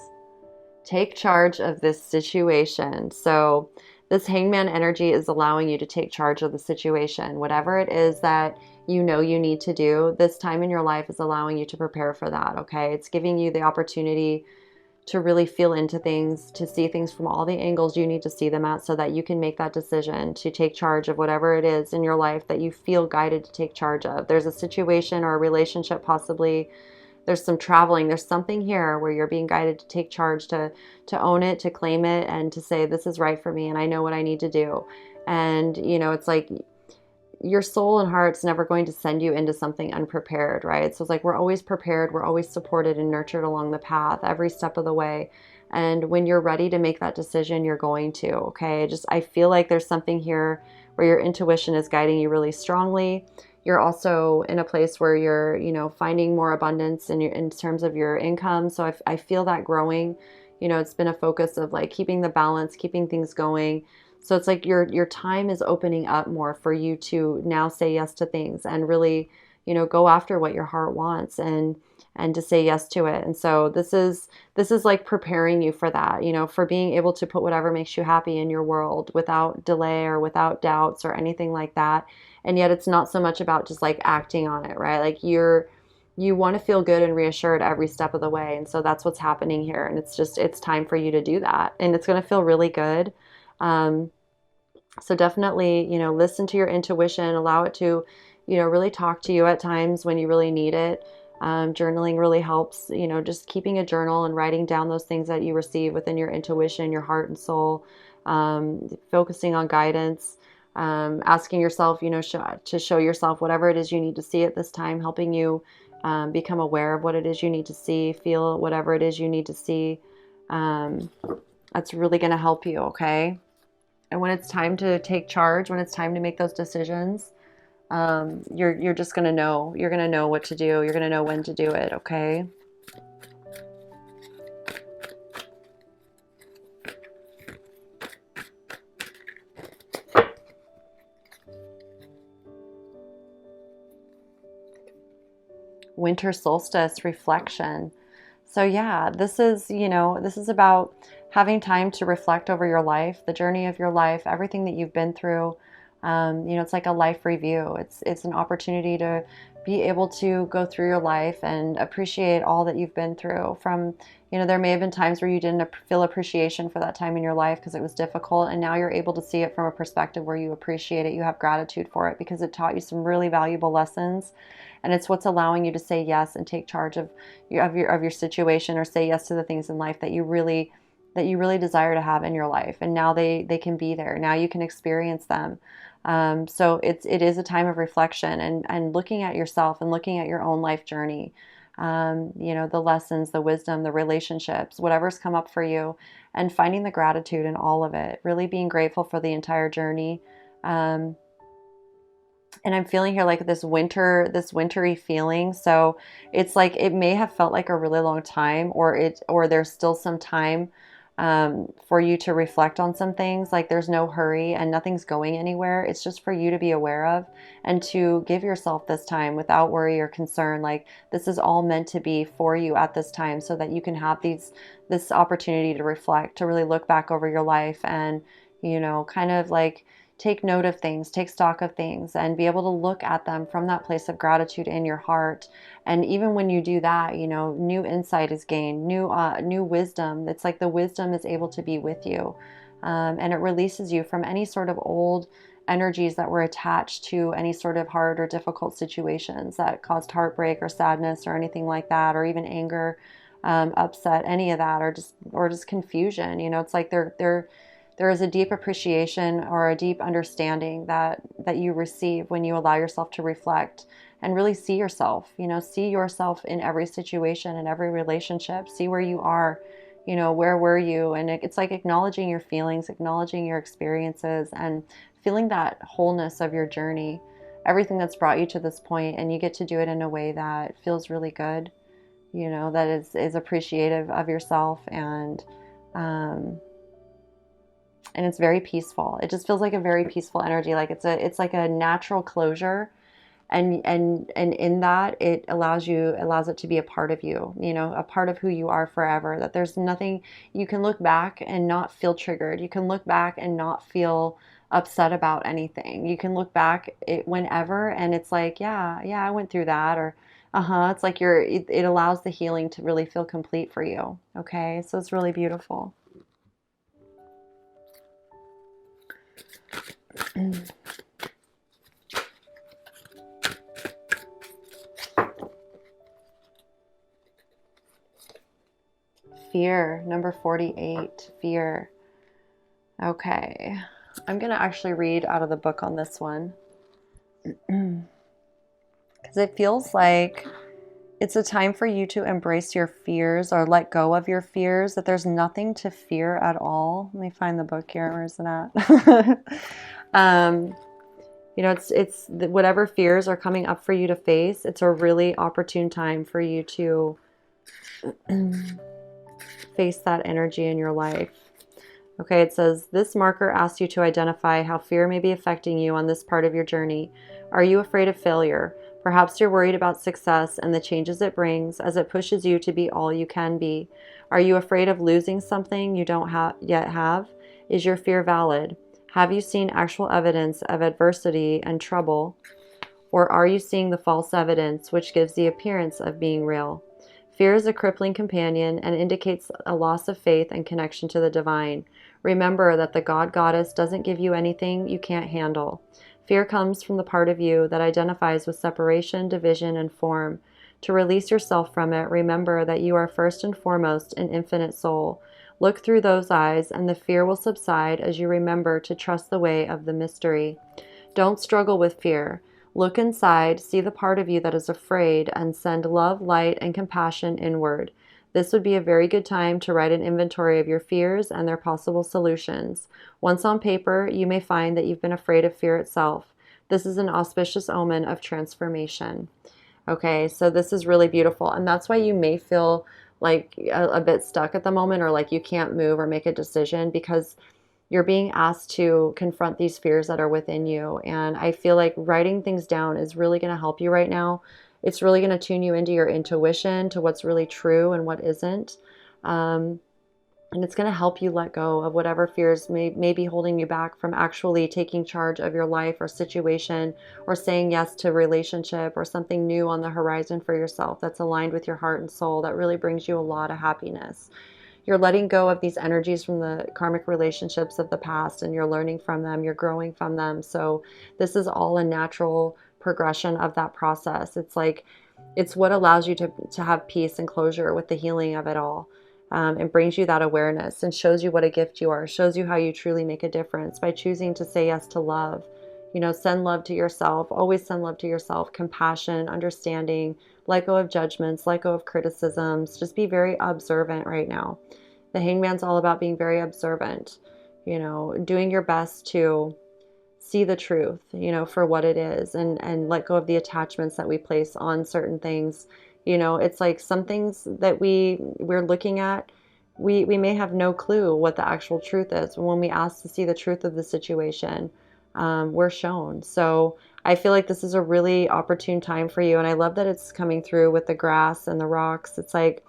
Take charge of this situation. So this hangman energy is allowing you to take charge of the situation. Whatever it is that you need to do, this time in your life is allowing you to prepare for that, okay? It's giving you the opportunity to really feel into things, to see things from all the angles you need to see them at, so that you can make that decision to take charge of whatever it is in your life that you feel guided to take charge of. There's a situation or a relationship possibly. There's some traveling. There's something here where you're being guided to take charge, to own it, to claim it, and to say, this is right for me, and I know what I need to do. And, it's like your soul and heart's never going to send you into something unprepared, right? So it's like we're always prepared. We're always supported and nurtured along the path every step of the way. And when you're ready to make that decision, you're going to, okay? I feel like there's something here where your intuition is guiding you really strongly. You're also in a place where you're, finding more abundance in terms of your income. So I feel that growing. It's been a focus of like keeping the balance, keeping things going. So it's like your time is opening up more for you to now say yes to things and really, go after what your heart wants and to say yes to it. And so this is like preparing you for that, for being able to put whatever makes you happy in your world without delay or without doubts or anything like that. And yet it's not so much about just like acting on it, right? Like you want to feel good and reassured every step of the way. And so that's what's happening here. And it's time for you to do that. And it's going to feel really good. So definitely, listen to your intuition, allow it to, really talk to you at times when you really need it. Journaling really helps, just keeping a journal and writing down those things that you receive within your intuition, your heart and soul, focusing on guidance, asking yourself, to show yourself whatever it is you need to see at this time, helping you become aware of what it is you need to see, feel whatever it is you need to see. Um, that's really going to help you, okay? And when it's time to take charge, when it's time to make those decisions, you're just gonna know. You're gonna know what to do. You're gonna know when to do it. Okay. Winter solstice reflection. So yeah, this is about having time to reflect over your life, the journey of your life, everything that you've been through. It's like a life review. It's an opportunity to be able to go through your life and appreciate all that you've been through. There may have been times where you didn't feel appreciation for that time in your life because it was difficult, and now you're able to see it from a perspective where you appreciate it, you have gratitude for it because it taught you some really valuable lessons, and it's what's allowing you to say yes and take charge of your situation, or say yes to the things in life that you really desire to have in your life. And now they can be there. Now you can experience them. So it is a time of reflection and looking at yourself and looking at your own life journey. The lessons, the wisdom, the relationships, whatever's come up for you, and finding the gratitude in all of it. Really being grateful for the entire journey. And I'm feeling here like this wintry feeling. So it's like it may have felt like a really long time, or there's still some time for you to reflect on some things. Like there's no hurry and nothing's going anywhere. It's just for you to be aware of and to give yourself this time without worry or concern. Like this is all meant to be for you at this time, so that you can have this opportunity to reflect, to really look back over your life and kind of like take note of things, take stock of things, and be able to look at them from that place of gratitude in your heart. And even when you do that, new insight is gained, new wisdom. It's like the wisdom is able to be with you, and it releases you from any sort of old energies that were attached to any sort of hard or difficult situations that caused heartbreak or sadness or anything like that, or even anger, upset, any of that, or just confusion. It's like there is a deep appreciation or a deep understanding that you receive when you allow yourself to reflect and really see yourself. See yourself in every situation, in every relationship. See where you are, where were you? And it's like acknowledging your feelings, acknowledging your experiences, and feeling that wholeness of your journey, everything that's brought you to this point. And you get to do it in a way that feels really good, that is appreciative of yourself, and it's very peaceful. It just feels like a very peaceful energy. Like it's like a natural closure, and in that it allows it to be a part of you, a part of who you are forever. That there's nothing, you can look back and not feel triggered. You can look back and not feel upset about anything. You can look back whenever, and it's like, yeah, I went through that, or it's like it allows the healing to really feel complete for you. Okay, so it's really beautiful. Fear, number 48, fear. Okay, I'm going to actually read out of the book on this one because it feels like it's a time for you to embrace your fears or let go of your fears, that there's nothing to fear at all. Let me find the book here. Where is it at? It's whatever fears are coming up for you to face, it's a really opportune time for you to face that energy in your life. Okay, it says, this marker asks you to identify how fear may be affecting you on this part of your journey. Are you afraid of failure? Perhaps you're worried about success and the changes it brings as it pushes you to be all you can be. Are you afraid of losing something you don't yet have? Is your fear valid? Have you seen actual evidence of adversity and trouble? Or are you seeing the false evidence which gives the appearance of being real? Fear is a crippling companion and indicates a loss of faith and connection to the divine. Remember that the God-Goddess doesn't give you anything you can't handle. Fear comes from the part of you that identifies with separation, division, and form. To release yourself from it, remember that you are first and foremost an infinite soul. Look through those eyes, and the fear will subside as you remember to trust the way of the mystery. Don't struggle with fear. Look inside, see the part of you that is afraid, and send love, light, and compassion inward. This would be a very good time to write an inventory of your fears and their possible solutions. Once on paper, you may find that you've been afraid of fear itself. This is an auspicious omen of transformation. Okay, so this is really beautiful. And that's why you may feel like a bit stuck at the moment, or like you can't move or make a decision, because you're being asked to confront these fears that are within you. And I feel like writing things down is really going to help you right now. It's really going to tune you into your intuition, to what's really true and what isn't. And it's going to help you let go of whatever fears may be holding you back from actually taking charge of your life or situation, or saying yes to a relationship or something new on the horizon for yourself that's aligned with your heart and soul, that really brings you a lot of happiness. You're letting go of these energies from the karmic relationships of the past, and you're learning from them, you're growing from them. So this is all a natural progression of that process. It's like, it's what allows you to have peace and closure with the healing of it all. And brings you that awareness and shows you what a gift you are, shows you how you truly make a difference by choosing to say yes to love. You know, send love to yourself, always send love to yourself, compassion, understanding, let go of judgments, let go of criticisms, just be very observant right now. The Hangman's all about being very observant, you know, doing your best to see the truth, you know, for what it is, and let go of the attachments that we place on certain things. You know, it's like some things that we're looking at, we may have no clue what the actual truth is. When we ask to see the truth of the situation, we're shown. So I feel like this is a really opportune time for you. And I love that it's coming through with the grass and the rocks. It's like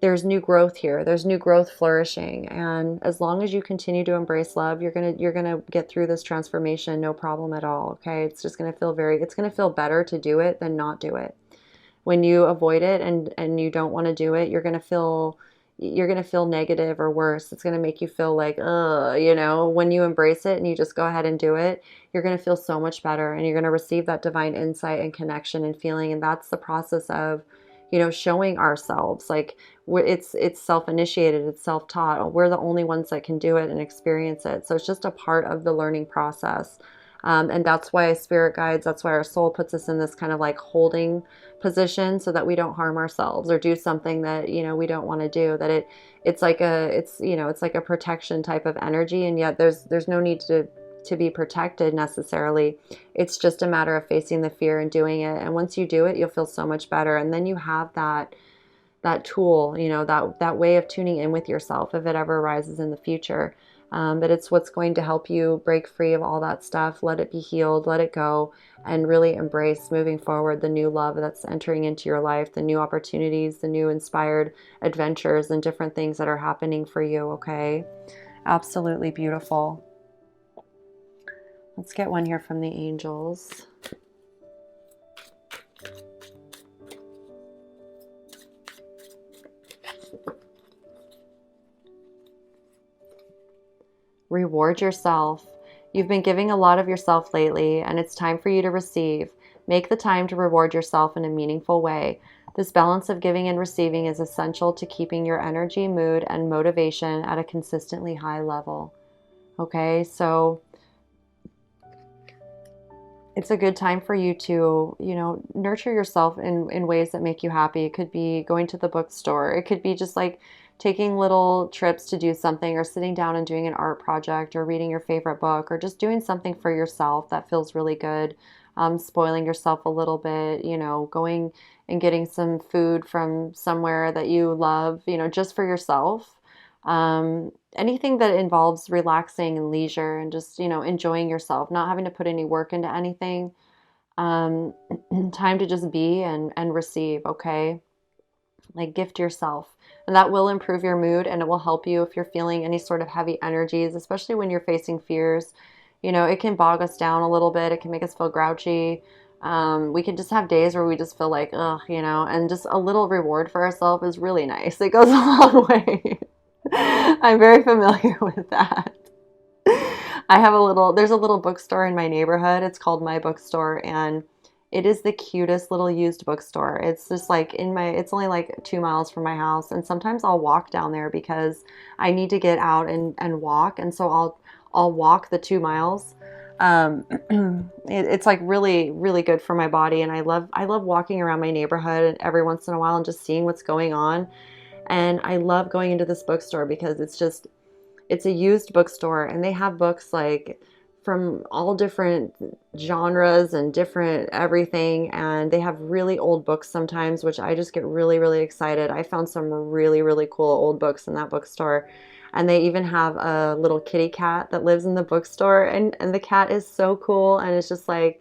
there's new growth here. There's new growth flourishing. And as long as you continue to embrace love, you're gonna get through this transformation, no problem at all. Okay. It's just gonna feel it's gonna feel better to do it than not do it. When you avoid it and you don't want to do it, you're going to feel negative or worse. It's going to make you feel like, you know. When you embrace it and you just go ahead and do it, you're going to feel so much better, and you're going to receive that divine insight and connection and feeling. And that's the process of, you know, showing ourselves. Like, it's self-initiated, it's self-taught. We're the only ones that can do it and experience it. So it's just a part of the learning process. And that's why spirit guides, that's why our soul puts us in this kind of like holding position, so that we don't harm ourselves or do something that, you know, we don't want to do. That it's like a protection type of energy. And yet there's no need to be protected necessarily. It's just a matter of facing the fear and doing it. And once you do it, you'll feel so much better. And then you have that tool, you know, that way of tuning in with yourself if it ever arises in the future. But it's what's going to help you break free of all that stuff, let it be healed, let it go, and really embrace moving forward the new love that's entering into your life, the new opportunities, the new inspired adventures and different things that are happening for you, okay? Absolutely beautiful. Let's get one here from the angels. Reward yourself. You've been giving a lot of yourself lately, and it's time for you to receive. Make the time to reward yourself in a meaningful way. This balance of giving and receiving is essential to keeping your energy, mood, and motivation at a consistently high level. Okay, so it's a good time for you to, you know, nurture yourself in ways that make you happy. It could be going to the bookstore. It could be just like taking little trips to do something, or sitting down and doing an art project, or reading your favorite book, or just doing something for yourself that feels really good. Spoiling yourself a little bit, you know, going and getting some food from somewhere that you love, you know, just for yourself. Anything that involves relaxing and leisure and just, you know, enjoying yourself, not having to put any work into anything. Time to just be and receive, okay? Like, gift yourself. And that will improve your mood, and it will help you if you're feeling any sort of heavy energies, especially when you're facing fears. You know, it can bog us down a little bit. It can make us feel grouchy. We can just have days where we just feel like, ugh, you know, and just a little reward for ourselves is really nice. It goes a long way. I'm very familiar with that. There's a little bookstore in my neighborhood. It's called My Bookstore, and It is the cutest little used bookstore. It's just like it's only like 2 miles from my house. And sometimes I'll walk down there because I need to get out and walk. And so I'll walk the 2 miles. It's like really, really good for my body. And I love walking around my neighborhood every once in a while and just seeing what's going on. And I love going into this bookstore because it's a used bookstore and they have books like from all different genres and different everything, and they have really old books sometimes, which I just get really, really excited. I found some really, really cool old books in that bookstore, and they even have a little kitty cat that lives in the bookstore, and the cat is so cool, and it's just like,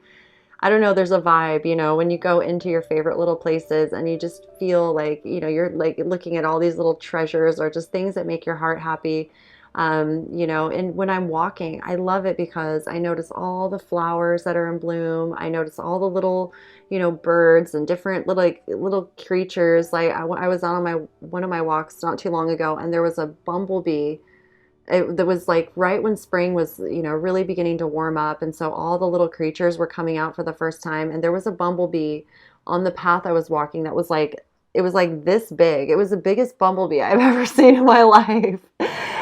I don't know, there's a vibe, when you go into your favorite little places and you just feel like, you're like looking at all these little treasures or just things that make your heart happy. And when I'm walking, I love it because I notice all the flowers that are in bloom. I notice all the little, birds and different little creatures. Like I was on one of my walks not too long ago, and there was a bumblebee. That was like right when spring was, really beginning to warm up. And so all the little creatures were coming out for the first time. And there was a bumblebee on the path I was walking that was like, it was like this big. It was the biggest bumblebee I've ever seen in my life.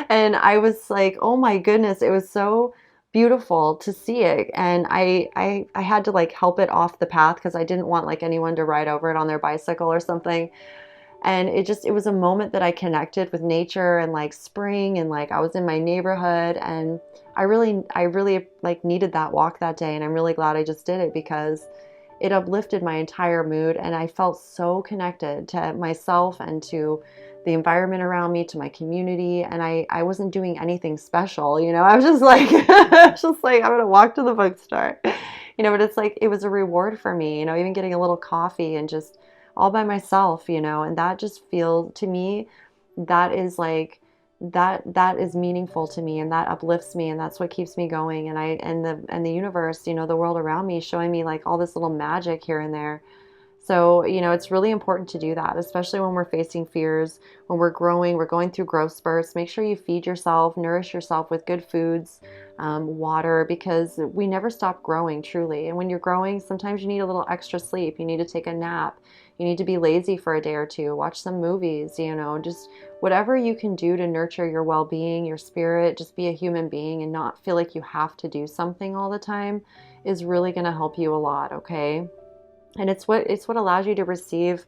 And I was like, oh my goodness, it was so beautiful to see it. And I had to like help it off the path because I didn't want like anyone to ride over it on their bicycle or something. And it was a moment that I connected with nature and like spring, and like I was in my neighborhood, and I really like needed that walk that day, and I'm really glad I just did it because it uplifted my entire mood, and I felt so connected to myself and to the environment around me, to my community. And I wasn't doing anything special, I was just like I was just like, I'm gonna walk to the bookstore. But it's like it was a reward for me, even getting a little coffee and just all by myself, and that just feels to me, that is like that is meaningful to me, and that uplifts me, and that's what keeps me going. And the universe, the world around me, showing me like all this little magic here and there. So, it's really important to do that, especially when we're facing fears, when we're growing, we're going through growth spurts. Make sure you feed yourself, nourish yourself with good foods, water, because we never stop growing, truly. And when you're growing, sometimes you need a little extra sleep. You need to take a nap. You need to be lazy for a day or two, watch some movies, just whatever you can do to nurture your well-being, your spirit, just be a human being and not feel like you have to do something all the time is really going to help you a lot, okay? And it's what allows you to receive,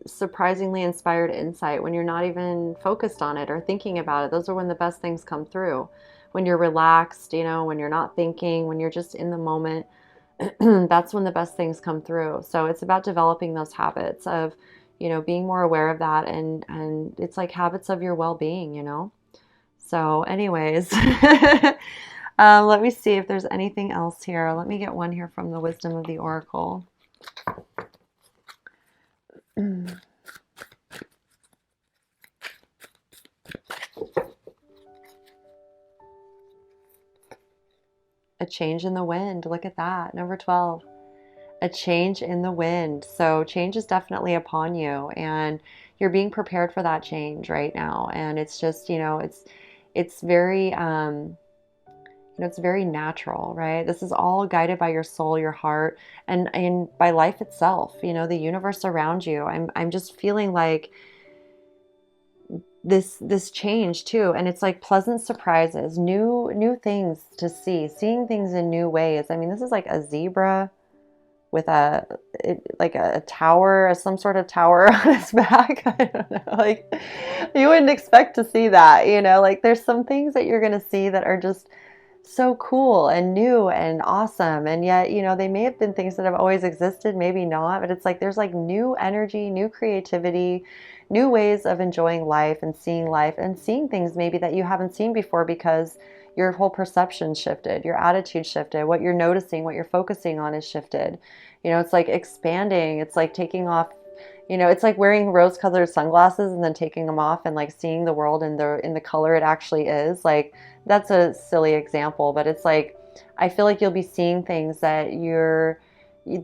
surprisingly inspired insight when you're not even focused on it or thinking about it. Those are when the best things come through. When you're relaxed, when you're not thinking, when you're just in the moment, that's when the best things come through. So it's about developing those habits of, being more aware of that, and it's like habits of your well-being. So anyways, let me see if there's anything else here. Let me get one here from the Wisdom of the Oracle. A change in the wind. Look at that. Number 12. A change in the wind. So change is definitely upon you, and you're being prepared for that change right now. And it's just, it's very, it's very natural, right? This is all guided by your soul, your heart, and by life itself, the universe around you. I'm just feeling like this change too, and it's like pleasant surprises, new things to see, seeing things in new ways. I mean, this is like a zebra with like a tower, some sort of tower on its back. I don't know, like you wouldn't expect to see that, like there's some things that you're going to see that are just so cool and new and awesome. And yet, they may have been things that have always existed, maybe not, but it's like there's like new energy, new creativity, new ways of enjoying life and seeing things maybe that you haven't seen before because your whole perception shifted, your attitude shifted, what you're noticing, what you're focusing on is shifted. It's like expanding, it's like taking off, it's like wearing rose-colored sunglasses and then taking them off and like seeing the world in the color it actually is. Like, that's a silly example, but it's like I feel like you'll be seeing things that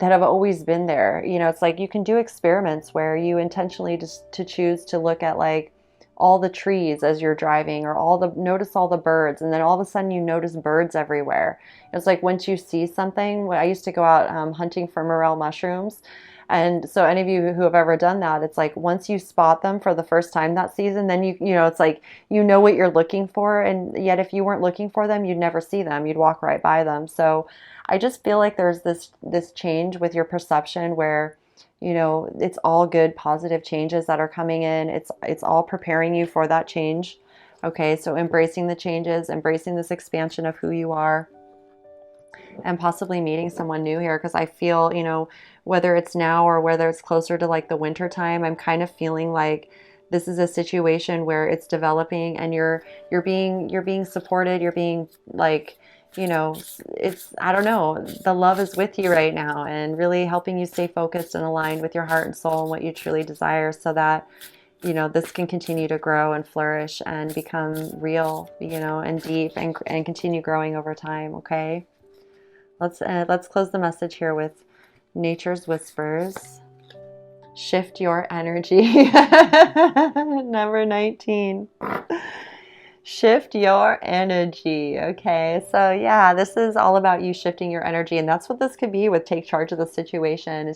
have always been there. It's like you can do experiments where you intentionally just to choose to look at like all the trees as you're driving, or notice all the birds, and then all of a sudden you notice birds everywhere. It's like once you see something, I used to go out hunting for morel mushrooms. And so any of you who have ever done that, it's like once you spot them for the first time that season, then it's like you know what you're looking for, and yet if you weren't looking for them, you'd never see them. You'd walk right by them. So I just feel like there's this change with your perception where it's all good, positive changes that are coming in. It's all preparing you for that change. Okay, so embracing the changes, embracing this expansion of who you are, and possibly meeting someone new here, because I feel, whether it's now or whether it's closer to like the winter time, I'm kind of feeling like this is a situation where it's developing, and you're being supported, you're being like, it's, I don't know, the love is with you right now and really helping you stay focused and aligned with your heart and soul and what you truly desire, so that this can continue to grow and flourish and become real, and deep, and continue growing over time. Okay, let's close the message here with Nature's Whispers. Shift your energy. Number 19. Shift your energy. Okay, so yeah, this is all about you shifting your energy, and that's what this could be with take charge of the situation.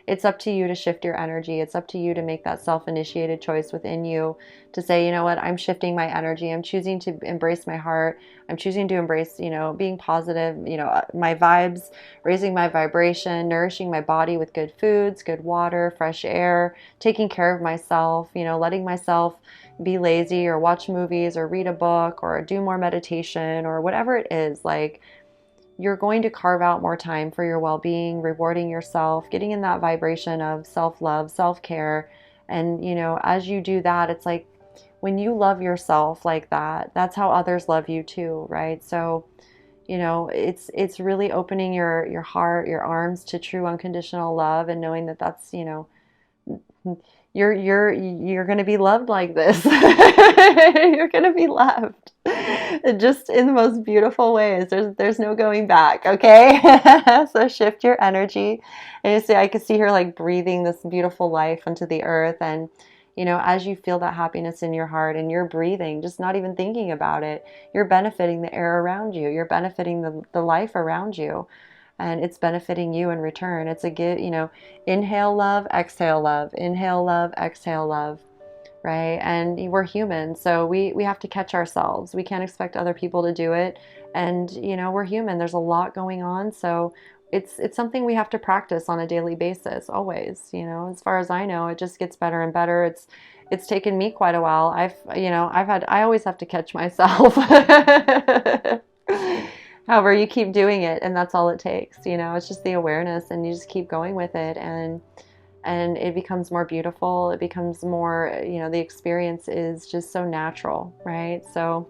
It's up to you to shift your energy. It's up to you to make that self-initiated choice within you to say, you know what, I'm shifting my energy. I'm choosing to embrace my heart. I'm choosing to embrace, being positive, my vibes, raising my vibration, nourishing my body with good foods, good water, fresh air, taking care of myself, letting myself be lazy or watch movies or read a book or do more meditation or whatever it is. Like, you're going to carve out more time for your well-being, rewarding yourself, getting in that vibration of self-love, self-care. And, as you do that, it's like when you love yourself like that, that's how others love you too, right? So, it's really opening your heart, your arms to true unconditional love, and knowing that that's, you're going to be loved like this. You're going to be loved just in the most beautiful ways. There's no going back. Okay. So shift your energy, and you see, I can see her like breathing this beautiful life into the earth. And as you feel that happiness in your heart and you're breathing, just not even thinking about it, you're benefiting the air around you, you're benefiting the life around you, and it's benefiting you in return. It's a give, inhale love, exhale love, inhale love, exhale love, right? And we're human, so we have to catch ourselves. We can't expect other people to do it. And, we're human. There's a lot going on. So it's something we have to practice on a daily basis, always. As far as I know, it just gets better and better. It's taken me quite a while. I always have to catch myself. However, you keep doing it, and that's all it takes. It's just the awareness, and you just keep going with it, and it becomes more beautiful. It becomes more, the experience is just so natural, right? So,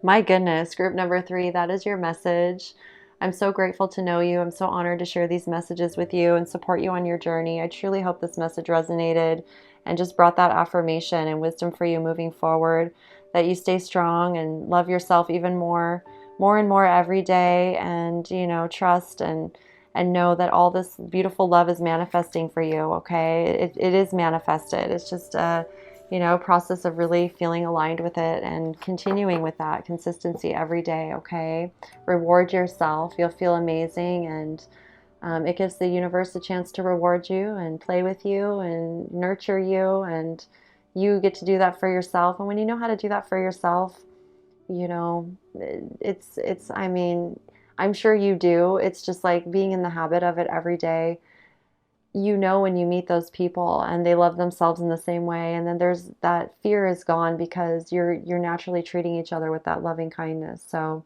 my goodness, group number 3, that is your message. I'm so grateful to know you. I'm so honored to share these messages with you and support you on your journey. I truly hope this message resonated and just brought that affirmation and wisdom for you moving forward, that you stay strong and love yourself even more and more every day, and trust and know that all this beautiful love is manifesting for you. Okay, it is manifested. It's just a process of really feeling aligned with it and continuing with that consistency every day. Okay, reward yourself. You'll feel amazing, and it gives the universe a chance to reward you and play with you and nurture you, and you get to do that for yourself. And when you know how to do that for yourself, I mean, I'm sure you do. It's just like being in the habit of it every day. When you meet those people and they love themselves in the same way, and then there's that fear is gone because you're naturally treating each other with that loving kindness. So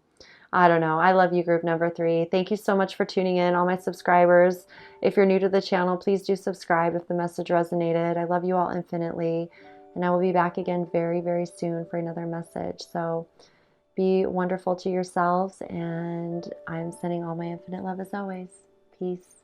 I don't know. I love you, group number 3. Thank you so much for tuning in, all my subscribers. If you're new to the channel, please do subscribe if the message resonated. I love you all infinitely, and I will be back again very, very soon for another message. So be wonderful to yourselves, and I'm sending all my infinite love as always. Peace.